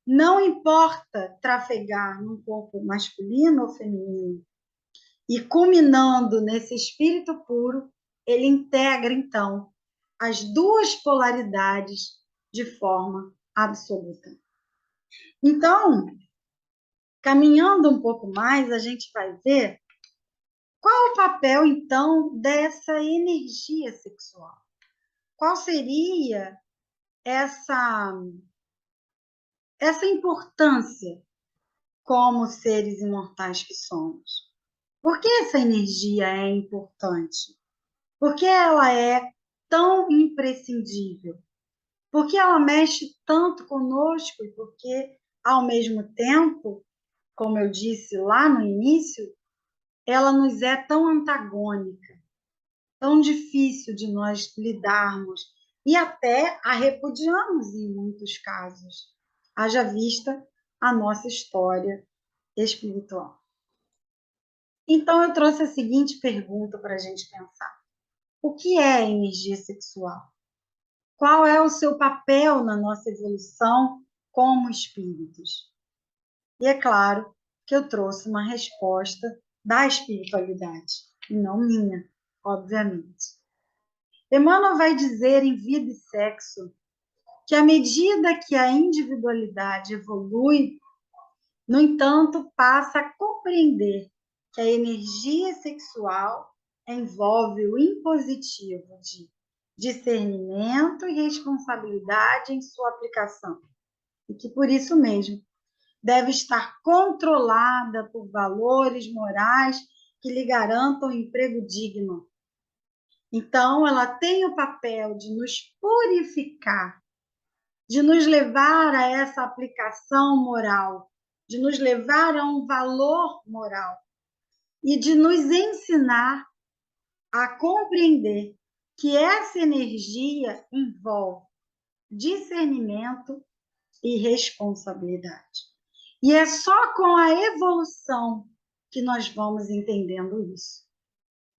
não importa trafegar num corpo masculino ou feminino. E culminando nesse espírito puro, ele integra, então, as duas polaridades de forma absoluta. Então, caminhando um pouco mais, a gente vai ver qual o papel, então, dessa energia sexual. Qual seria essa essa importância como seres imortais que somos. Por que essa energia é importante? Por que ela é tão imprescindível? Por que ela mexe tanto conosco e porque, ao mesmo tempo, como eu disse lá no início, ela nos é tão antagônica, tão difícil de nós lidarmos e até a repudiamos em muitos casos, haja vista a nossa história espiritual. Então, eu trouxe a seguinte pergunta para a gente pensar: o que é energia sexual? Qual é o seu papel na nossa evolução como espíritos? E é claro que eu trouxe uma resposta da espiritualidade, e não minha, obviamente. Emmanuel vai dizer em Vida e Sexo que, à medida que a individualidade evolui, no entanto, passa a compreender que a energia sexual envolve o impositivo de discernimento e responsabilidade em sua aplicação, e que, por isso mesmo, deve estar controlada por valores morais que lhe garantam um emprego digno. Então, ela tem o papel de nos purificar, de nos levar a essa aplicação moral, de nos levar a um valor moral e de nos ensinar a compreender que essa energia envolve discernimento e responsabilidade. E é só com a evolução que nós vamos entendendo isso.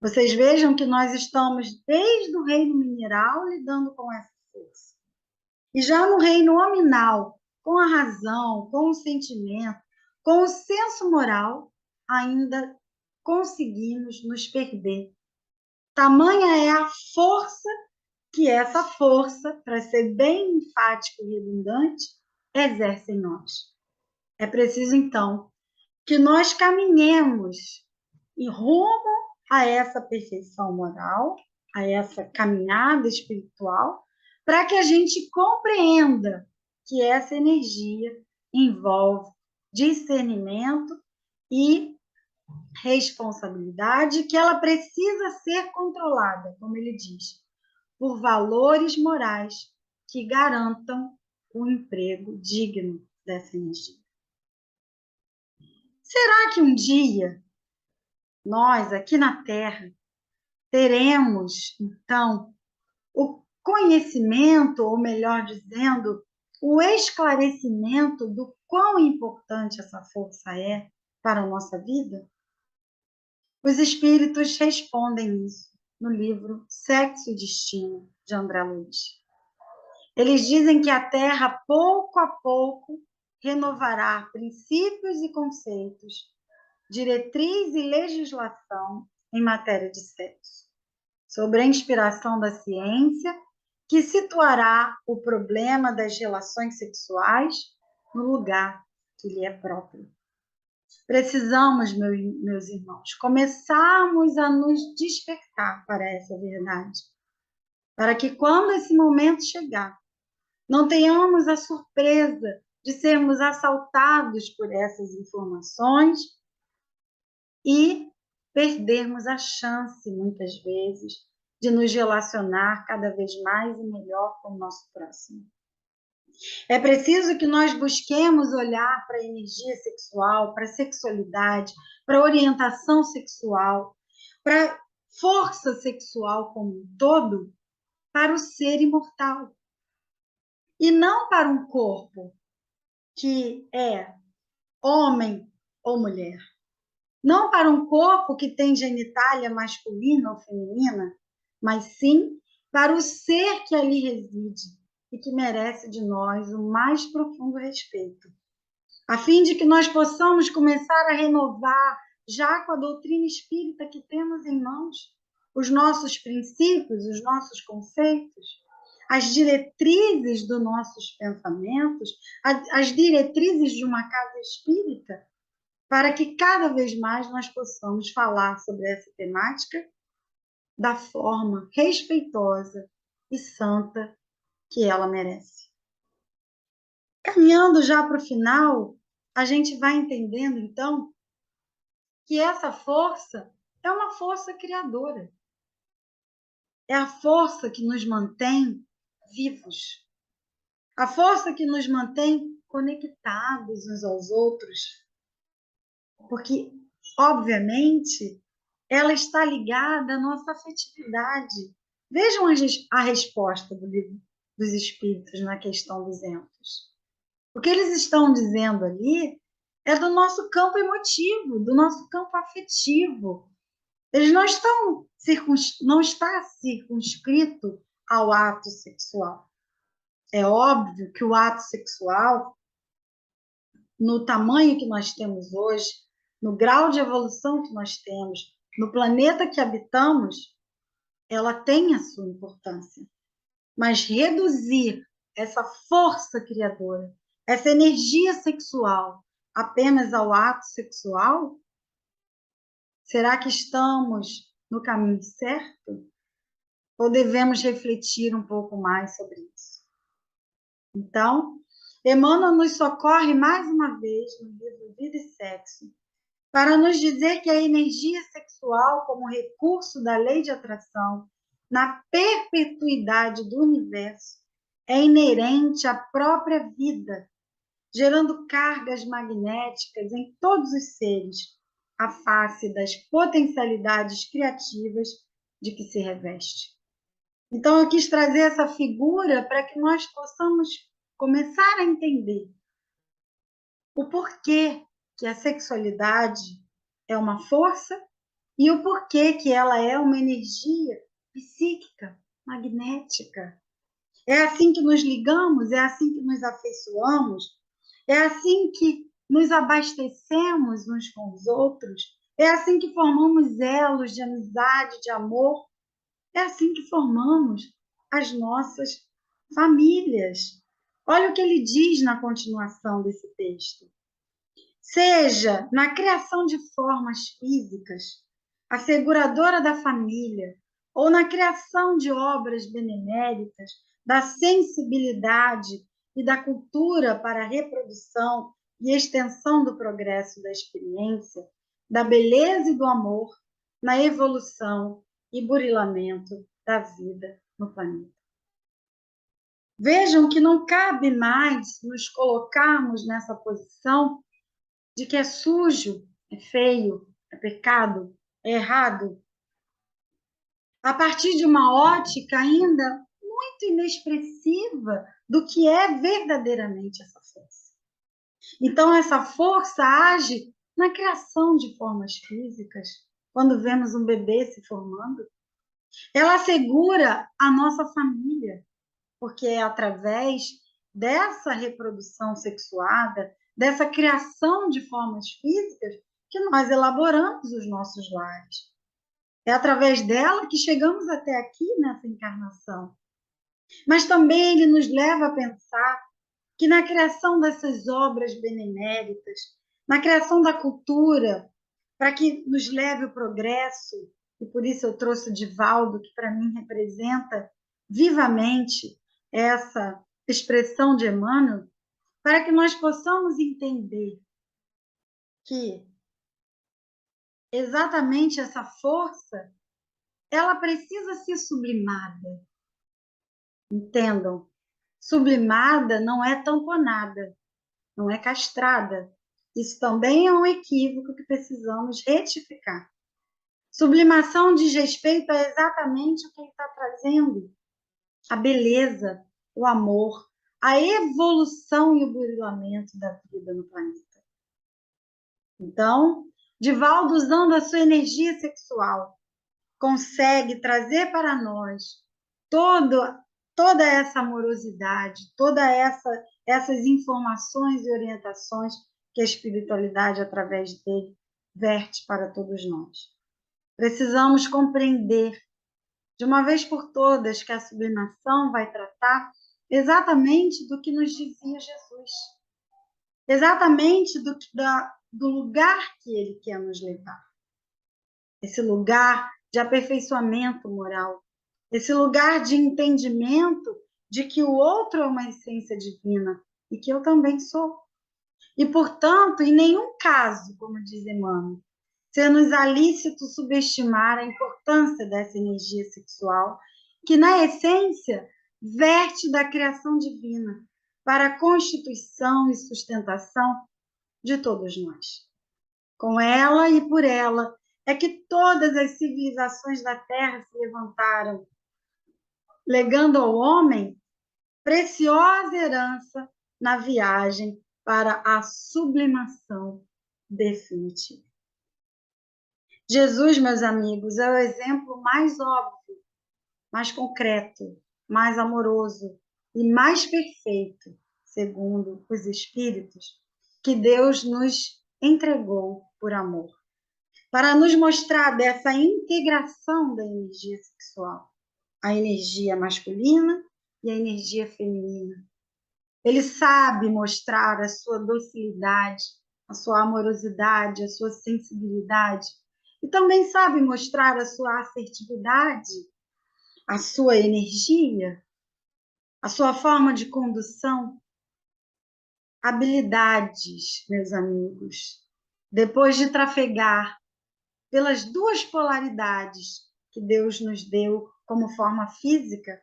Vocês vejam que nós estamos, desde o reino mineral, lidando com essa força. E já no reino nominal, com a razão, com o sentimento, com o senso moral, ainda conseguimos nos perder. Tamanha é a força que essa força, para ser bem enfático e redundante, exerce em nós. É preciso, então, que nós caminhemos em rumo a essa perfeição moral, a essa caminhada espiritual, para que a gente compreenda que essa energia envolve discernimento e responsabilidade, que ela precisa ser controlada, como ele diz, por valores morais que garantam o emprego digno dessa energia. Será que um dia nós, aqui na Terra, teremos, então, o conhecimento, ou melhor dizendo, o esclarecimento do quão importante essa força é para a nossa vida? Os espíritos respondem isso no livro Sexo e Destino, de André Luiz. Eles dizem que a Terra, pouco a pouco, renovará princípios e conceitos, diretriz e legislação em matéria de sexo, sob a inspiração da ciência, que situará o problema das relações sexuais no lugar que lhe é próprio. Precisamos, meus irmãos, começarmos a nos despertar para essa verdade, para que quando esse momento chegar, não tenhamos a surpresa de sermos assaltados por essas informações e perdermos a chance, muitas vezes, de nos relacionar cada vez mais e melhor com o nosso próximo. É preciso que nós busquemos olhar para a energia sexual, para a sexualidade, para a orientação sexual, para a força sexual como um todo, para o ser imortal. E não para um corpo que é homem ou mulher. Não para um corpo que tem genitália masculina ou feminina, mas sim para o ser que ali reside e que merece de nós o mais profundo respeito, a fim de que nós possamos começar a renovar, já com a doutrina espírita que temos em mãos, os nossos princípios, os nossos conceitos, as diretrizes dos nossos pensamentos, as diretrizes de uma casa espírita, para que cada vez mais nós possamos falar sobre essa temática da forma respeitosa e santa que ela merece. Caminhando já para o final, a gente vai entendendo, então, que essa força é uma força criadora. É a força que nos mantém vivos. A força que nos mantém conectados uns aos outros. Porque, obviamente, ela está ligada à nossa afetividade. Vejam a resposta do livro dos Espíritos na questão 200. O que eles estão dizendo ali é do nosso campo emotivo, do nosso campo afetivo. Eles não está circunscrito ao ato sexual. É óbvio que o ato sexual, no tamanho que nós temos hoje, no grau de evolução que nós temos, no planeta que habitamos, ela tem a sua importância. Mas reduzir essa força criadora, essa energia sexual, apenas ao ato sexual, será que estamos no caminho certo? Ou devemos refletir um pouco mais sobre isso? Então, Emmanuel nos socorre mais uma vez no livro Vida e Sexo, para nos dizer que a energia sexual, como recurso da lei de atração, na perpetuidade do universo, é inerente à própria vida, gerando cargas magnéticas em todos os seres, à face das potencialidades criativas de que se reveste. Então, eu quis trazer essa figura para que nós possamos começar a entender o porquê que a sexualidade é uma força e o porquê que ela é uma energia psíquica, magnética. É assim que nos ligamos, é assim que nos afeiçoamos, é assim que nos abastecemos uns com os outros, é assim que formamos elos de amizade, de amor, é assim que formamos as nossas famílias. Olha o que ele diz na continuação desse texto. Seja na criação de formas físicas, asseguradora da família, ou na criação de obras beneméritas, da sensibilidade e da cultura para a reprodução e extensão do progresso da experiência, da beleza e do amor, na evolução e burilamento da vida no planeta. Vejam que não cabe mais nos colocarmos nessa posição de que é sujo, é feio, é pecado, é errado, a partir de uma ótica ainda muito inexpressiva do que é verdadeiramente essa força. Então, essa força age na criação de formas físicas, quando vemos um bebê se formando. Ela assegura a nossa família, porque é através dessa reprodução sexuada, dessa criação de formas físicas, que nós elaboramos os nossos lares. É através dela que chegamos até aqui nessa encarnação. Mas também ele nos leva a pensar que na criação dessas obras beneméritas, na criação da cultura, para que nos leve o progresso, e por isso eu trouxe o Divaldo, que para mim representa vivamente essa expressão de Emmanuel, para que nós possamos entender que exatamente essa força, ela precisa ser sublimada. Entendam? Sublimada não é tamponada, não é castrada. Isso também é um equívoco que precisamos retificar. Sublimação diz respeito a exatamente o que ele está trazendo. A beleza, o amor, a evolução e o burilamento da vida no planeta. Então, Divaldo, usando a sua energia sexual, consegue trazer para nós toda essa amorosidade, essas informações e orientações que a espiritualidade, através dele, verte para todos nós. Precisamos compreender, de uma vez por todas, que a sublimação vai tratar exatamente do que nos dizia Jesus, exatamente do lugar que ele quer nos levar. Esse lugar de aperfeiçoamento moral, esse lugar de entendimento de que o outro é uma essência divina, e que eu também sou. E, portanto, em nenhum caso, como diz Emmanuel, ser-nos-á lícito subestimar a importância dessa energia sexual, que, na essência, verte da criação divina para a constituição e sustentação de todos nós. Com ela e por ela é que todas as civilizações da Terra se levantaram, legando ao homem preciosa herança na viagem para a sublimação definitiva. Jesus, meus amigos, é o exemplo mais óbvio, mais concreto, mais amoroso e mais perfeito, segundo os Espíritos, que Deus nos entregou por amor, para nos mostrar dessa integração da energia sexual, a energia masculina e a energia feminina. Ele sabe mostrar a sua docilidade, a sua amorosidade, a sua sensibilidade, e também sabe mostrar a sua assertividade, a sua energia, a sua forma de condução. Habilidades, meus amigos, depois de trafegar pelas duas polaridades que Deus nos deu como forma física,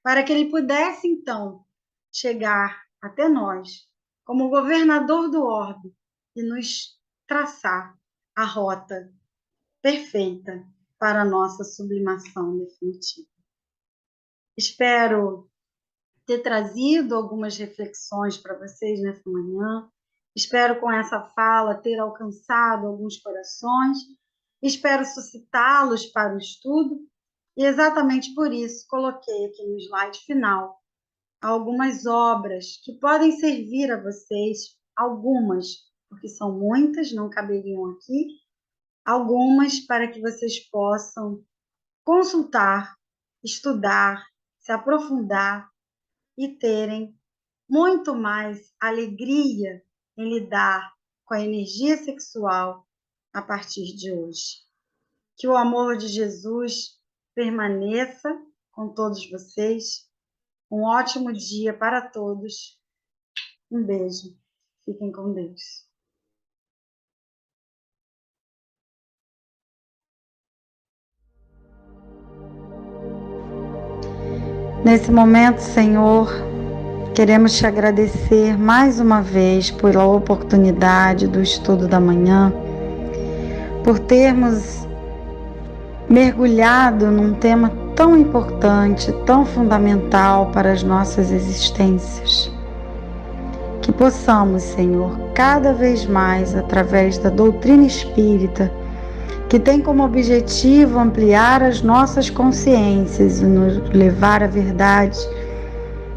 para que ele pudesse, então, chegar até nós, como governador do orbe, e nos traçar a rota perfeita para a nossa sublimação definitiva. Espero ter trazido algumas reflexões para vocês nessa manhã. Espero, com essa fala, ter alcançado alguns corações. Espero suscitá-los para o estudo. E exatamente por isso coloquei aqui no slide final algumas obras que podem servir a vocês, algumas, porque são muitas, não caberiam aqui, algumas para que vocês possam consultar, estudar, se aprofundar e terem muito mais alegria em lidar com a energia sexual a partir de hoje. Que o amor de Jesus permaneça com todos vocês. Um ótimo dia para todos. Um beijo. Fiquem com Deus. Nesse momento, Senhor, queremos te agradecer mais uma vez pela oportunidade do estudo da manhã, por termos mergulhado num tema tão importante, tão fundamental para as nossas existências. Que possamos, Senhor, cada vez mais, através da doutrina espírita, que tem como objetivo ampliar as nossas consciências e nos levar à verdade,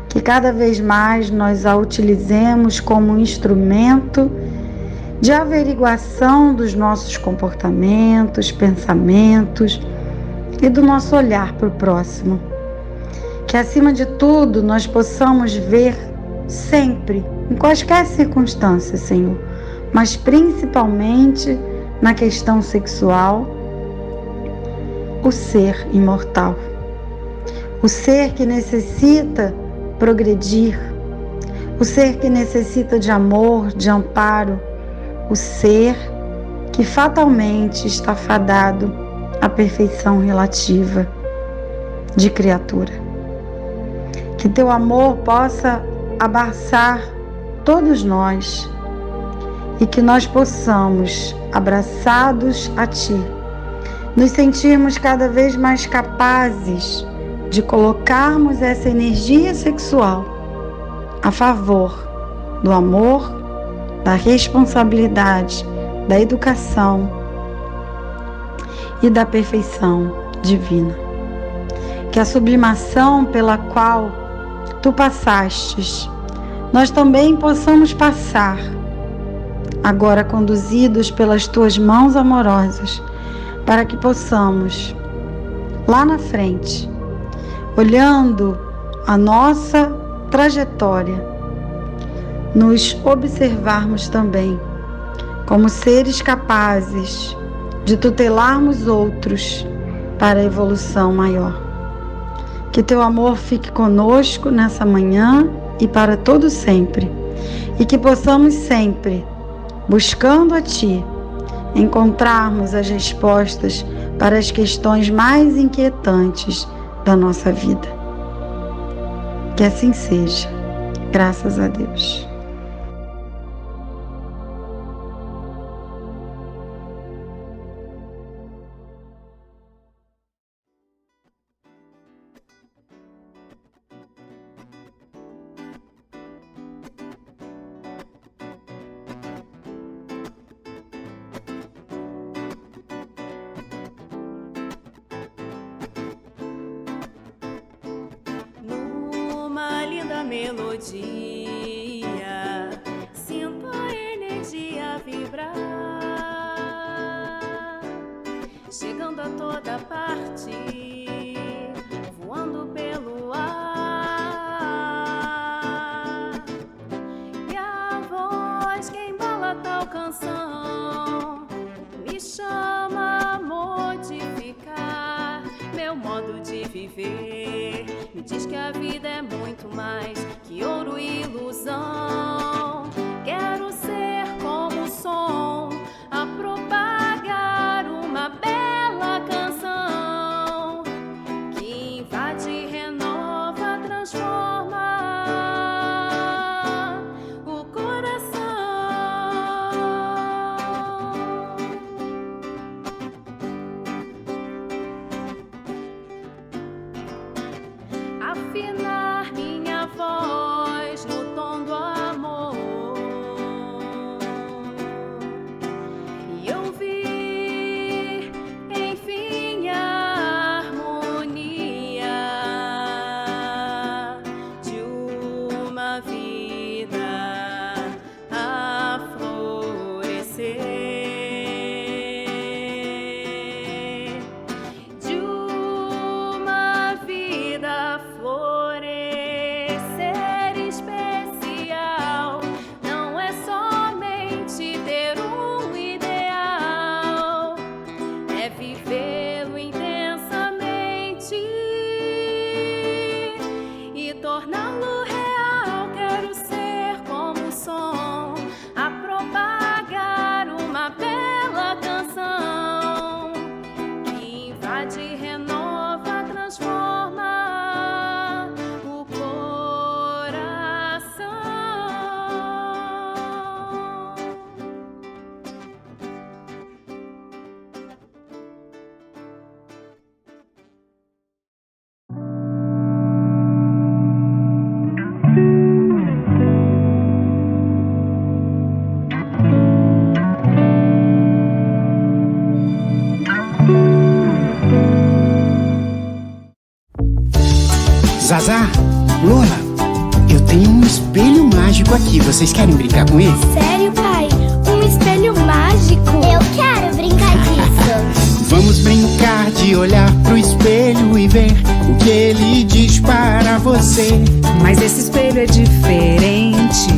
que cada vez mais nós a utilizemos como um instrumento de averiguação dos nossos comportamentos, pensamentos e do nosso olhar para o próximo. Que, acima de tudo, nós possamos ver sempre, em quaisquer circunstâncias, Senhor, mas principalmente na questão sexual, o ser imortal, o ser que necessita progredir, o ser que necessita de amor, de amparo, o ser que fatalmente está fadado à perfeição relativa de criatura. Que teu amor possa abraçar todos nós e que nós possamos, abraçados a Ti, nos sentirmos cada vez mais capazes de colocarmos essa energia sexual a favor do amor, da responsabilidade, da educação e da perfeição divina. Que a sublimação pela qual Tu passastes, nós também possamos passar, agora conduzidos pelas Tuas mãos amorosas, para que possamos, lá na frente, olhando a nossa trajetória, nos observarmos também como seres capazes de tutelarmos outros para a evolução maior. Que Teu amor fique conosco nessa manhã e para todo sempre. e que possamos sempre, buscando a Ti, encontrarmos as respostas para as questões mais inquietantes da nossa vida. Que assim seja, graças a Deus. Melodia, sinto a energia vibrar, chegando a toda parte, voando pelo ar. E a voz que embala tal canção me chama a modificar meu modo de viver. Me diz que a vida é muito mais que ouro e ilusão. Quero ser como o som a propagar uma bela canção que invade, renova, transforma o coração. Afinar minha voz no tom do amor e ouvir, enfim, a harmonia de uma vida a florescer, de uma vida florescer especial. Não é somente ter um ideal, é vivê-lo intensamente e torná-lo real. Quero ser como o som a propagar uma bela canção que invade, renova, transforma o coração. Zazá, Lola, eu tenho um espelho mágico aqui. Vocês querem brincar com ele? Sério, pai? Um espelho mágico? Eu quero brincar disso. Vamos brincar de olhar pro espelho e ver o que ele diz para você. Mas esse espelho é diferente,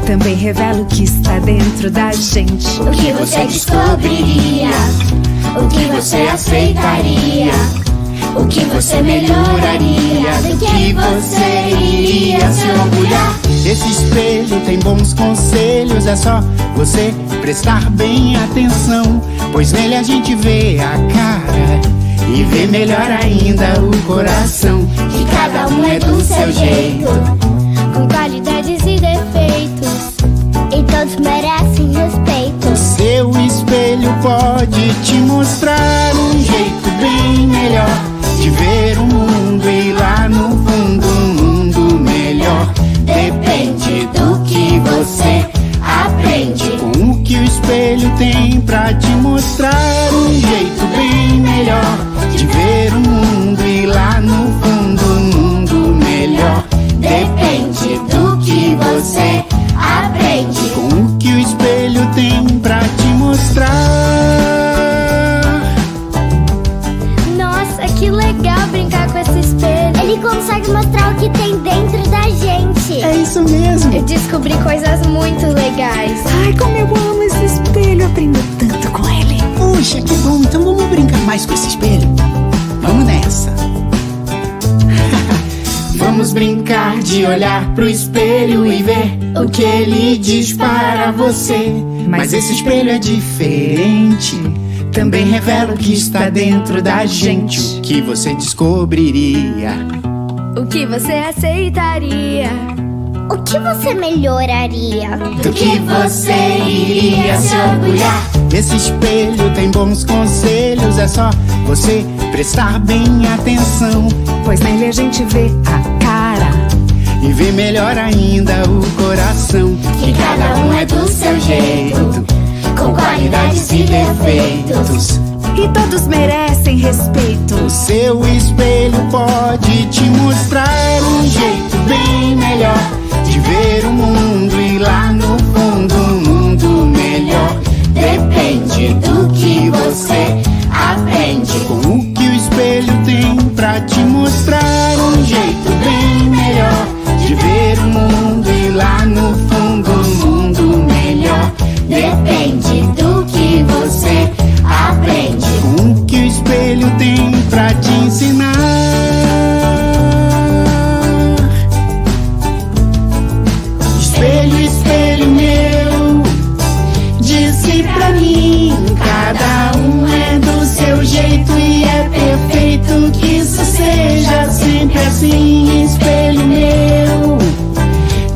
também revela o que está dentro da gente. O que você descobriria? O que você aceitaria? O que você melhoraria? Do que você iria se orgulhar? Esse espelho tem bons conselhos, é só você prestar bem atenção, pois nele a gente vê a cara e vê melhor ainda o coração. Que cada um é do seu jeito, com qualidades e defeitos, e todos merecem respeito. O seu espelho pode te mostrar um jeito bem melhor de ver o mundo, e lá no fundo um mundo melhor. Depende do que você aprende, com o que o espelho tem pra te mostrar um jeito bem melhor de ver o mundo, e lá no fundo um mundo melhor. Depende do que você aprende, com o que o espelho tem pra te mostrar. Nossa, que legal brincar com esse espelho. Ele consegue mostrar o que tem dentro da gente. É isso mesmo. Eu descobri coisas muito legais. Ai, como eu amo esse espelho, aprendo tanto com ele. Puxa, que bom, então vamos brincar mais com esse espelho? Vamos nessa. Vamos Vamos brincar de olhar pro espelho e ver o que ele diz para você. Mas esse espelho é diferente, também revela o que está dentro da gente. O que você descobriria? O que você aceitaria? O que você melhoraria? Do que você iria se orgulhar? Esse espelho tem bons conselhos, é só você prestar bem atenção. Pois nele a gente vê a cara e vê melhor ainda o coração. Que cada um é do seu jeito, com qualidades e defeitos, e todos merecem respeito. O seu espelho pode te mostrar um jeito bem melhor de ver o mundo, e lá no fundo um mundo melhor. Depende do que você aprende com o que o espelho tem pra te mostrar um jeito bem melhor de ver o mundo, e lá no fundo um mundo melhor. Depende do que você aprende com o que o espelho tem pra te ensinar. Espelho, espelho meu, disse pra mim, cada um é do seu jeito e é perfeito que isso seja sempre assim. Espelho meu,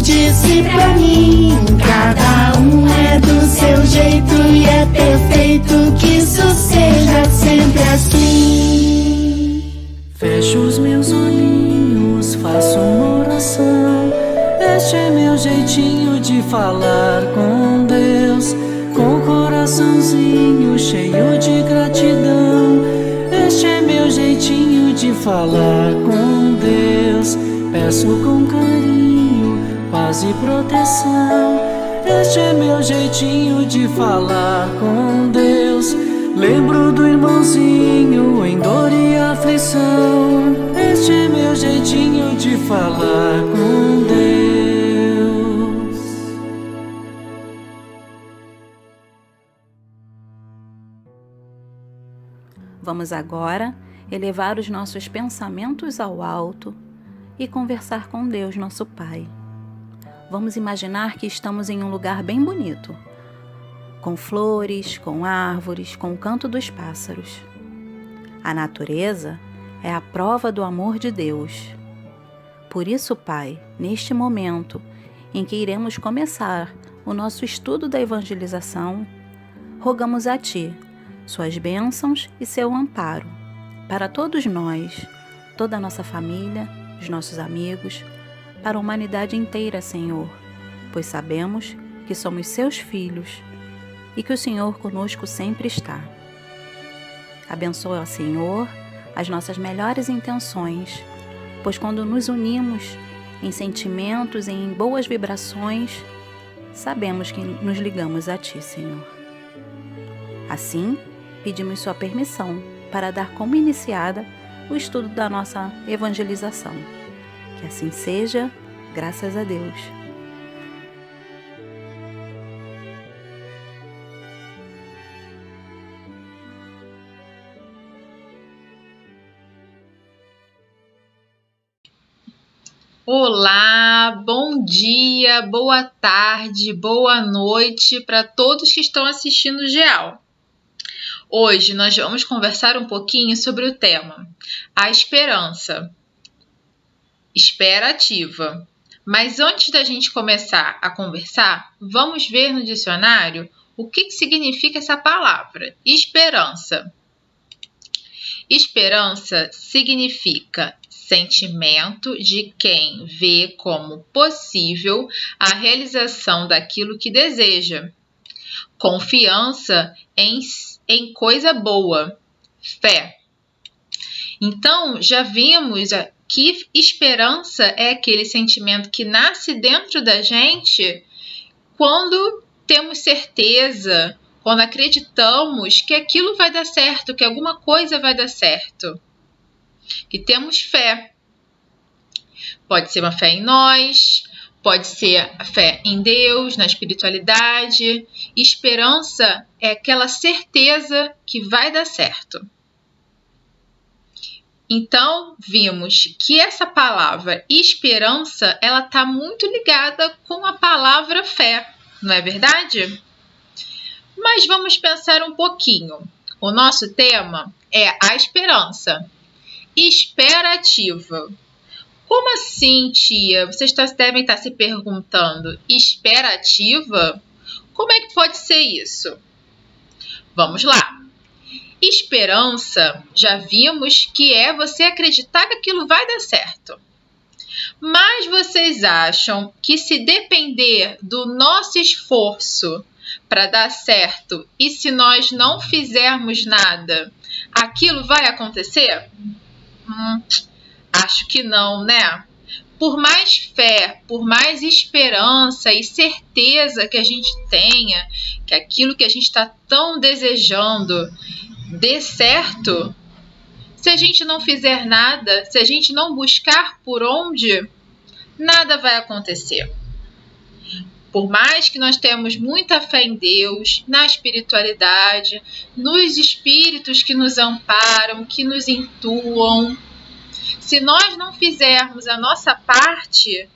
disse pra mim, cada um é do seu jeito e é perfeito que isso seja sempre assim. Fecho os meus olhinhos, faço uma oração. Este é meu jeitinho de falar com Deus, com o coraçãozinho cheio de gratidão. Este é meu jeitinho de falar com Deus. Peço com carinho paz e proteção. Este é meu jeitinho de falar com Deus. Lembro do irmãozinho em dor e aflição. Este é meu jeitinho de falar com Deus. Vamos agora elevar os nossos pensamentos ao alto e conversar com Deus, nosso Pai. Vamos imaginar que estamos em um lugar bem bonito, com flores, com árvores, com o canto dos pássaros. A natureza é a prova do amor de Deus. Por isso, Pai, neste momento em que iremos começar o nosso estudo da evangelização, rogamos a Ti suas bênçãos e seu amparo para todos nós, toda a nossa família, os nossos amigos, para a humanidade inteira, Senhor, pois sabemos que somos seus filhos e que o Senhor conosco sempre está. Abençoa, Senhor, as nossas melhores intenções, pois quando nos unimos em sentimentos e em boas vibrações, sabemos que nos ligamos a Ti, Senhor. Assim, pedimos sua permissão para dar como iniciada o estudo da nossa evangelização. Que assim seja, graças a Deus. Olá, bom dia, boa tarde, boa noite para todos que estão assistindo o GEAL. Hoje nós vamos conversar um pouquinho sobre o tema a esperança. Espera ativa. Mas antes da gente começar a conversar, vamos ver no dicionário o que significa essa palavra, esperança. Esperança significa sentimento de quem vê como possível a realização daquilo que deseja. Confiança em coisa boa, fé. Então, já vimos que esperança é aquele sentimento que nasce dentro da gente quando temos certeza, quando acreditamos que aquilo vai dar certo, que alguma coisa vai dar certo. Que temos fé. Pode ser uma fé em nós, pode ser a fé em Deus, na espiritualidade. Esperança é aquela certeza que vai dar certo. Então, vimos que essa palavra esperança, ela está muito ligada com a palavra fé, não é verdade? Mas vamos pensar um pouquinho. O nosso tema é a esperança. Esperativa. Como assim, tia? Vocês devem estar se perguntando, esperativa? Como é que pode ser isso? Vamos lá. Esperança, já vimos que é você acreditar que aquilo vai dar certo. Mas vocês acham que se depender do nosso esforço para dar certo e se nós não fizermos nada, aquilo vai acontecer? Acho que não, né? Por mais fé, por mais esperança e certeza que a gente tenha que aquilo que a gente está tão desejando dê certo, se a gente não fizer nada, se a gente não buscar por onde, nada vai acontecer. Por mais que nós tenhamos muita fé em Deus, na espiritualidade, nos espíritos que nos amparam, que nos intuam, se nós não fizermos a nossa parte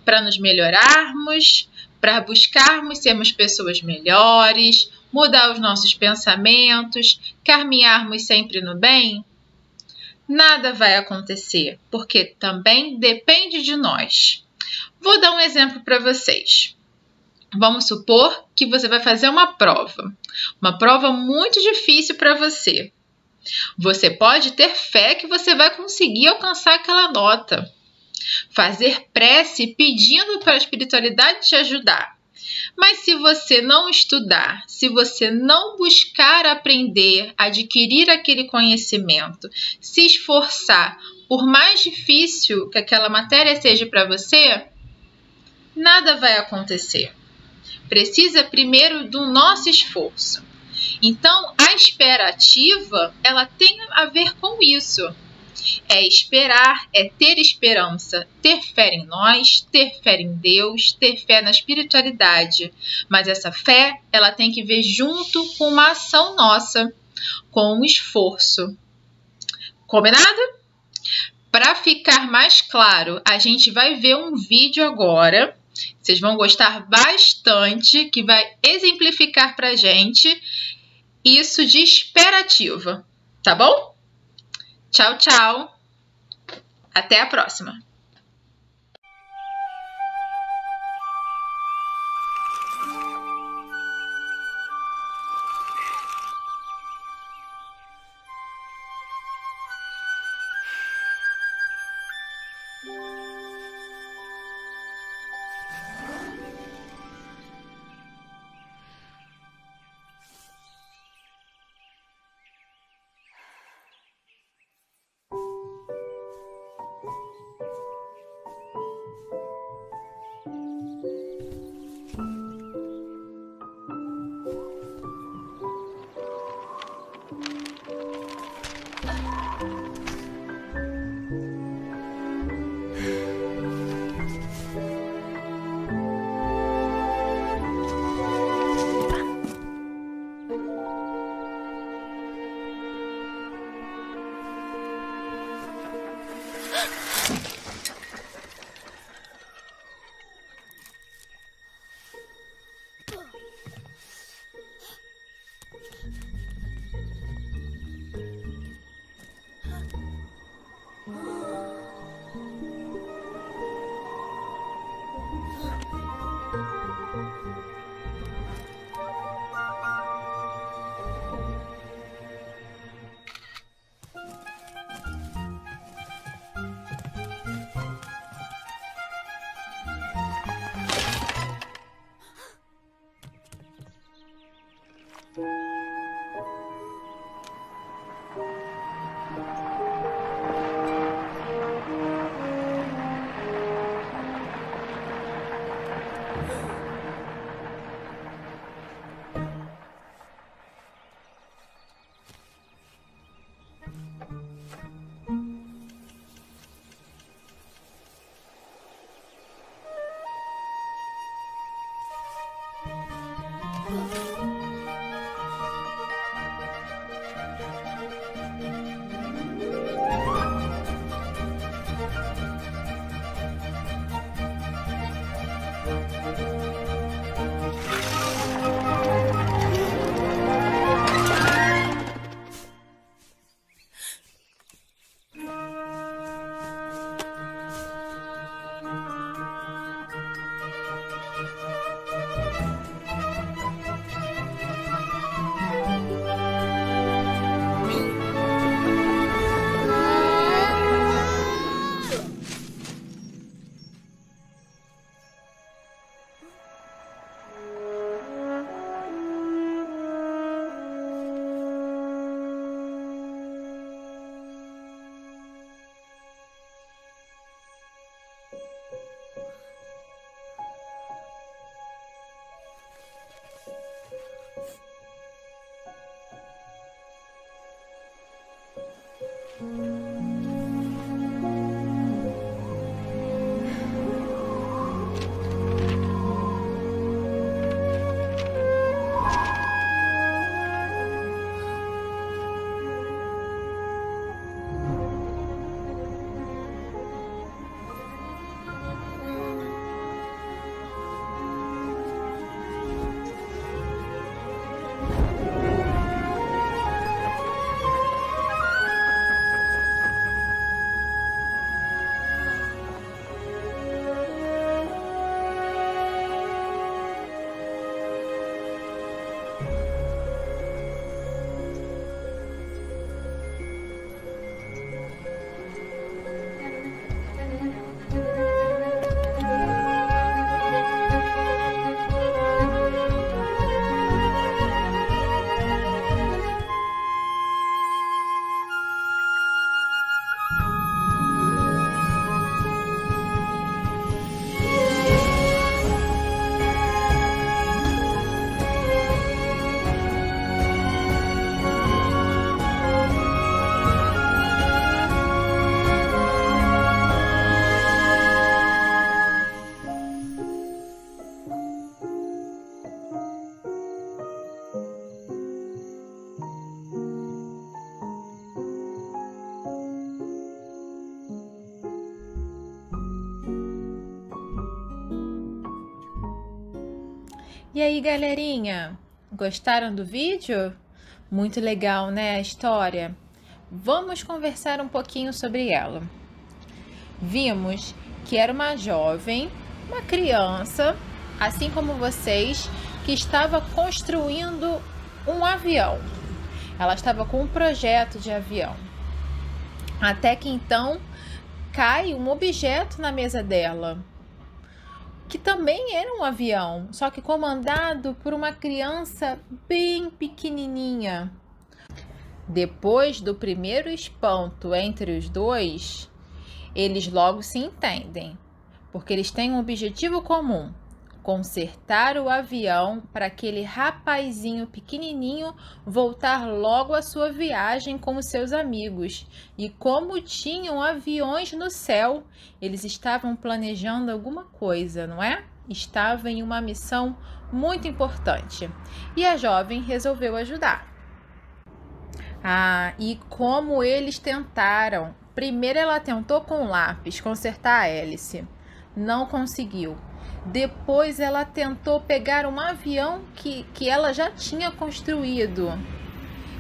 para nos melhorarmos, para buscarmos sermos pessoas melhores, mudar os nossos pensamentos, caminharmos sempre no bem, nada vai acontecer, porque também depende de nós. Vou dar um exemplo para vocês. Vamos supor que você vai fazer uma prova muito difícil para você. Você pode ter fé que você vai conseguir alcançar aquela nota. Fazer prece pedindo para a espiritualidade te ajudar. Mas se você não estudar, se você não buscar aprender, adquirir aquele conhecimento, se esforçar, por mais difícil que aquela matéria seja para você, nada vai acontecer. Precisa primeiro do nosso esforço. Então, a esperativa, ela tem a ver com isso. É esperar, é ter esperança, ter fé em nós, ter fé em Deus, ter fé na espiritualidade. Mas essa fé, ela tem que vir junto com uma ação nossa, com um esforço. Combinado? Para ficar mais claro, a gente vai ver um vídeo agora. Vocês vão gostar bastante, que vai exemplificar para a gente isso de esperativa. Tá bom? Tchau, tchau. Até a próxima. E aí, galerinha, gostaram do vídeo? Muito legal, né, a história? Vamos conversar um pouquinho sobre ela. Vimos que era uma jovem, uma criança, assim como vocês, que estava construindo um avião. Ela estava com um projeto de avião. Até que então cai um objeto na mesa dela, que também era um avião, só que comandado por uma criança bem pequenininha. Depois do primeiro espanto entre os dois, eles logo se entendem, porque eles têm um objetivo comum: consertar o avião para aquele rapazinho pequenininho voltar logo à sua viagem com os seus amigos. E como tinham aviões no céu, eles estavam planejando alguma coisa, não é? Estavam em uma missão muito importante. E a jovem resolveu ajudar. E como eles tentaram? Primeiro ela tentou com lápis consertar a hélice. Não conseguiu. Depois ela tentou pegar um avião que ela já tinha construído,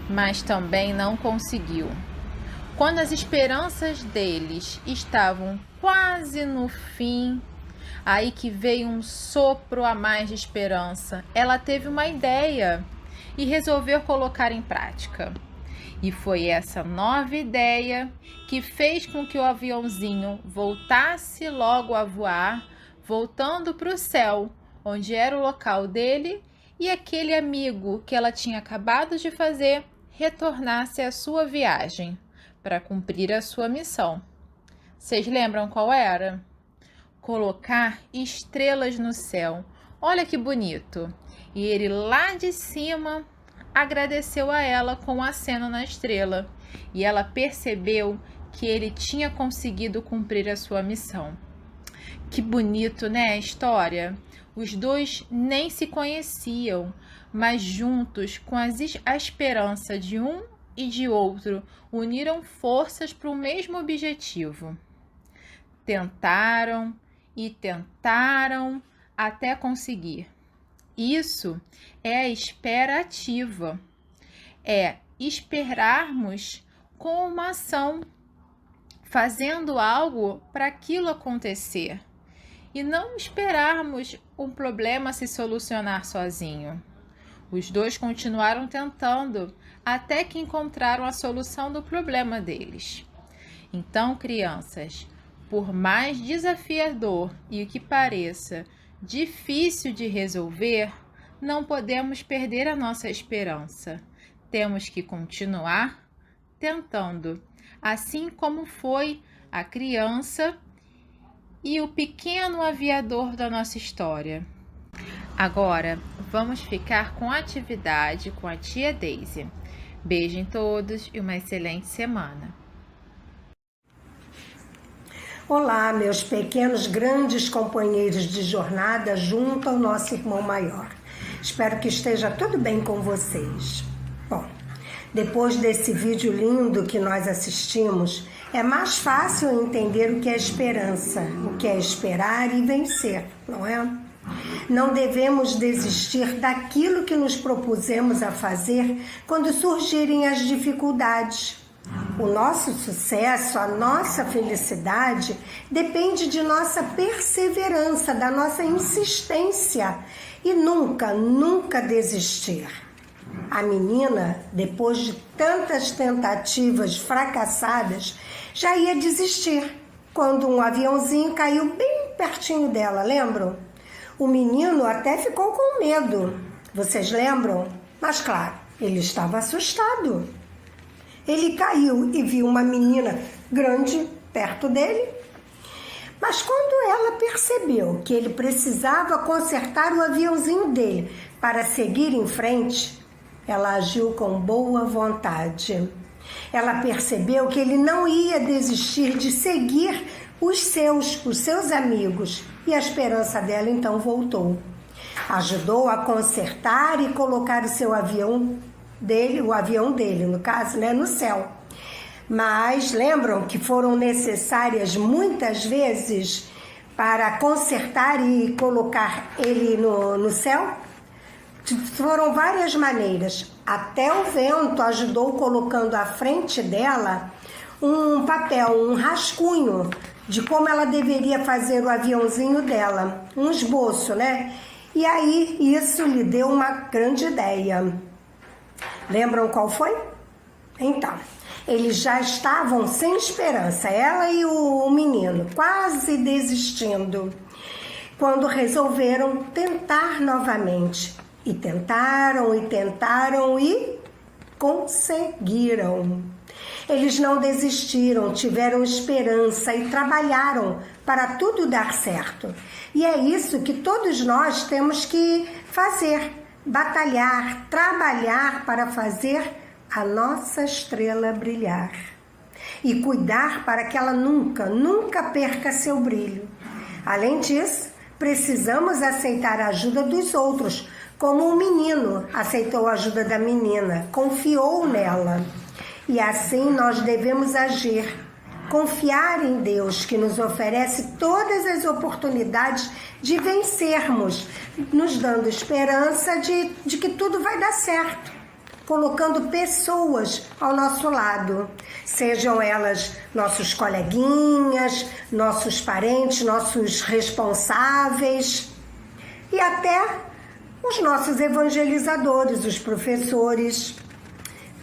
mas também não conseguiu. Quando as esperanças deles estavam quase no fim, aí que veio um sopro a mais de esperança. Ela teve uma ideia e resolveu colocar em prática. E foi essa nova ideia que fez com que o aviãozinho voltasse logo a voar, voltando para o céu, onde era o local dele, e aquele amigo que ela tinha acabado de fazer retornasse à sua viagem para cumprir a sua missão. Vocês lembram qual era? Colocar estrelas no céu. Olha que bonito! E ele lá de cima agradeceu a ela com um aceno na estrela, e ela percebeu que ele tinha conseguido cumprir a sua missão. Que bonito, né, a história? Os dois nem se conheciam, mas juntos, com a esperança de um e de outro, uniram forças para o mesmo objetivo. Tentaram e tentaram até conseguir. Isso é a espera ativa. É esperarmos com uma ação, fazendo algo para aquilo acontecer. E não esperarmos um problema se solucionar sozinho. Os dois continuaram tentando até que encontraram a solução do problema deles. Então, crianças, por mais desafiador e o que pareça difícil de resolver, não podemos perder a nossa esperança. Temos que continuar tentando, assim como foi a criança e o pequeno aviador da nossa história. Agora, vamos ficar com a atividade com a tia Daisy. Beijo em todos e uma excelente semana. Olá, meus pequenos, grandes companheiros de jornada junto ao nosso irmão maior. Espero que esteja tudo bem com vocês. Bom, depois desse vídeo lindo que nós assistimos, é mais fácil entender o que é esperança, o que é esperar e vencer, não é? Não devemos desistir daquilo que nos propusemos a fazer quando surgirem as dificuldades. O nosso sucesso, a nossa felicidade depende de nossa perseverança, da nossa insistência e nunca desistir. A menina, depois de tantas tentativas fracassadas, já ia desistir quando um aviãozinho caiu bem pertinho dela, lembram? O menino até ficou com medo, vocês lembram? Mas claro, ele estava assustado. Ele caiu e viu uma menina grande perto dele. Mas quando ela percebeu que ele precisava consertar o aviãozinho dele para seguir em frente, ela agiu com boa vontade. Ela percebeu que ele não ia desistir de seguir os seus amigos, e a esperança dela então voltou. Ajudou a consertar e colocar o avião dele, no caso, no céu. Mas lembram que foram necessárias muitas vezes para consertar e colocar ele no céu? Foram várias maneiras. Até o vento ajudou colocando à frente dela um papel, um rascunho de como ela deveria fazer o aviãozinho dela, um esboço, E aí isso lhe deu uma grande ideia. Lembram qual foi? Então, eles já estavam sem esperança, ela e o menino, quase desistindo, quando resolveram tentar novamente. E tentaram e conseguiram. Eles não desistiram, tiveram esperança e trabalharam para tudo dar certo. E é isso que todos nós temos que fazer. Batalhar, trabalhar para fazer a nossa estrela brilhar. E cuidar para que ela nunca perca seu brilho. Além disso, precisamos aceitar a ajuda dos outros, como o menino aceitou a ajuda da menina, confiou nela. E assim nós devemos agir, confiar em Deus, que nos oferece todas as oportunidades de vencermos, nos dando esperança de que tudo vai dar certo, colocando pessoas ao nosso lado, sejam elas nossos coleguinhas, nossos parentes, nossos responsáveis e até os nossos evangelizadores, os professores.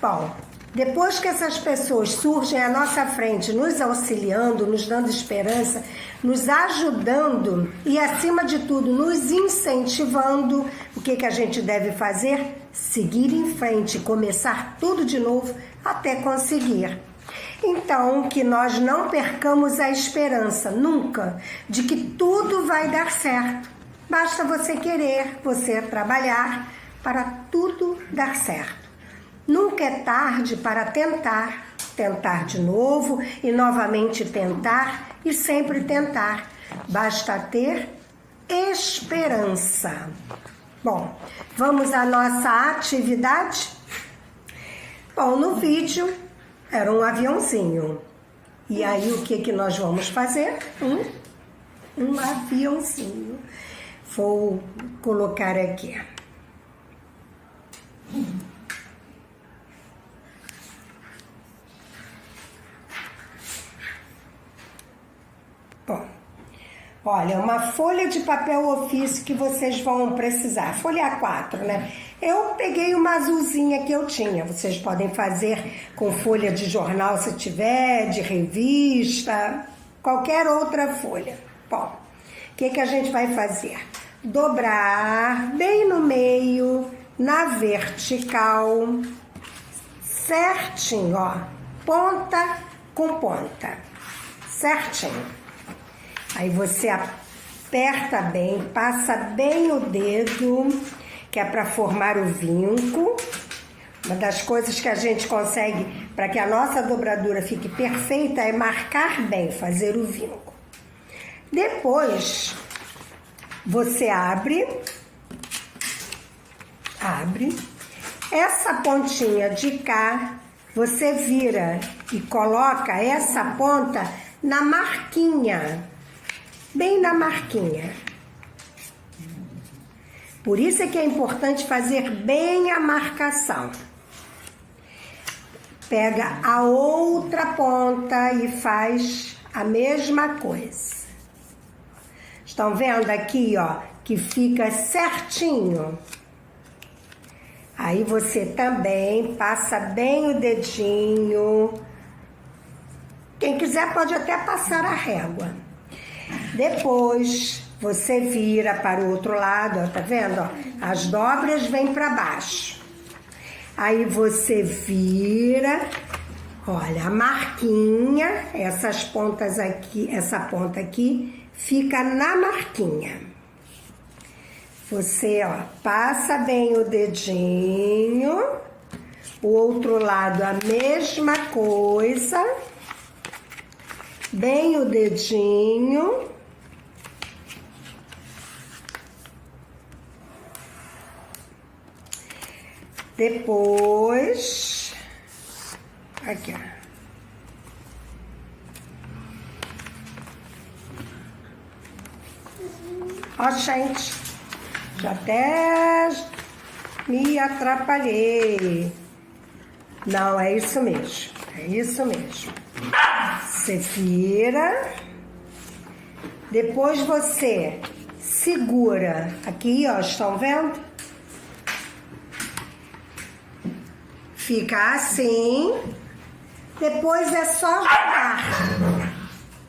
Bom, depois que essas pessoas surgem à nossa frente, nos auxiliando, nos dando esperança, nos ajudando e, acima de tudo, nos incentivando, o que a gente deve fazer? Seguir em frente, começar tudo de novo até conseguir. Então, que nós não percamos a esperança, nunca, de que tudo vai dar certo. Basta você querer, você trabalhar para tudo dar certo. Nunca é tarde para tentar de novo e novamente tentar e sempre tentar. Basta ter esperança. Bom, vamos à nossa atividade? Bom, no vídeo era um aviãozinho. E aí o que nós vamos fazer? Um aviãozinho. Vou colocar aqui. Bom, olha, uma folha de papel ofício que vocês vão precisar. Folha A4, Eu peguei uma azulzinha que eu tinha. Vocês podem fazer com folha de jornal se tiver, de revista, qualquer outra folha. Bom, o que a gente vai fazer? Dobrar bem no meio, na vertical, certinho, ponta com ponta, certinho. Aí você aperta bem, passa bem o dedo, que é para formar o vinco. Uma das coisas que a gente consegue para que a nossa dobradura fique perfeita é marcar bem, fazer o vinco. Depois, você abre essa pontinha de cá, você vira e coloca essa ponta na marquinha, bem na marquinha. Por isso é que é importante fazer bem a marcação. Pega a outra ponta e faz a mesma coisa. Estão vendo aqui, ó, que fica certinho? Aí você também passa bem o dedinho. Quem quiser pode até passar a régua. Depois você vira para o outro lado, ó, tá vendo? Ó, as dobras vêm para baixo. Aí você vira, olha, a marquinha, essas pontas aqui, essa ponta aqui, fica na marquinha. Você, ó, passa bem o dedinho, o outro lado a mesma coisa, bem o dedinho. Depois, aqui, ó, gente, já até me atrapalhei. Não, é isso mesmo, é isso mesmo. Você vira, depois você segura aqui, ó, estão vendo? Fica assim, depois é só jogar.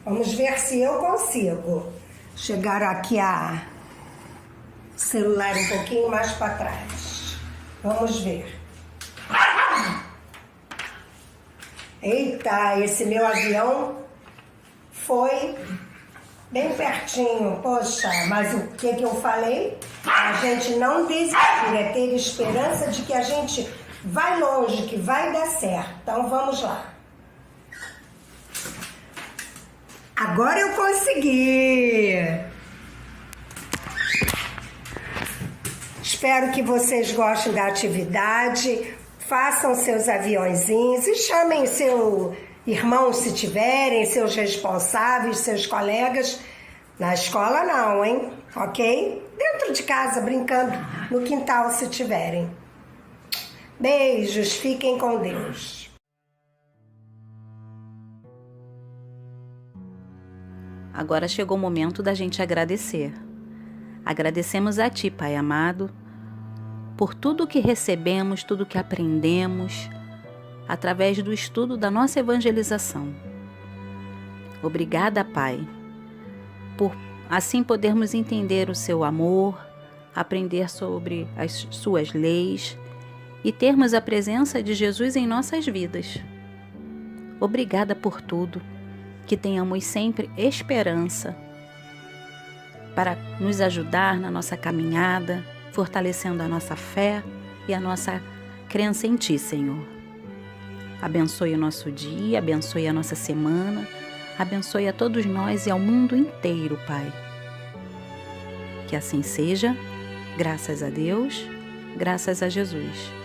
Vamos ver se eu consigo chegar aqui a celular um pouquinho mais para trás. Vamos ver. Eita, esse meu avião foi bem pertinho. Poxa, mas o que eu falei? A gente não desistir, é ter esperança de que a gente vai longe, que vai dar certo. Então vamos lá. Agora eu consegui. Espero que vocês gostem da atividade. Façam seus aviõezinhos e chamem seu irmão se tiverem, seus responsáveis, seus colegas. Na escola não, hein? Ok? Dentro de casa, brincando no quintal se tiverem. Beijos, fiquem com Deus. Agora chegou o momento da gente agradecer. Agradecemos a Ti, Pai amado, por tudo que recebemos, tudo que aprendemos, através do estudo da nossa evangelização. Obrigada, Pai, por assim podermos entender o Seu amor, aprender sobre as Suas leis e termos a presença de Jesus em nossas vidas. Obrigada por tudo, que tenhamos sempre esperança para nos ajudar na nossa caminhada, fortalecendo a nossa fé e a nossa crença em Ti, Senhor. Abençoe o nosso dia, abençoe a nossa semana, abençoe a todos nós e ao mundo inteiro, Pai. Que assim seja, graças a Deus, graças a Jesus.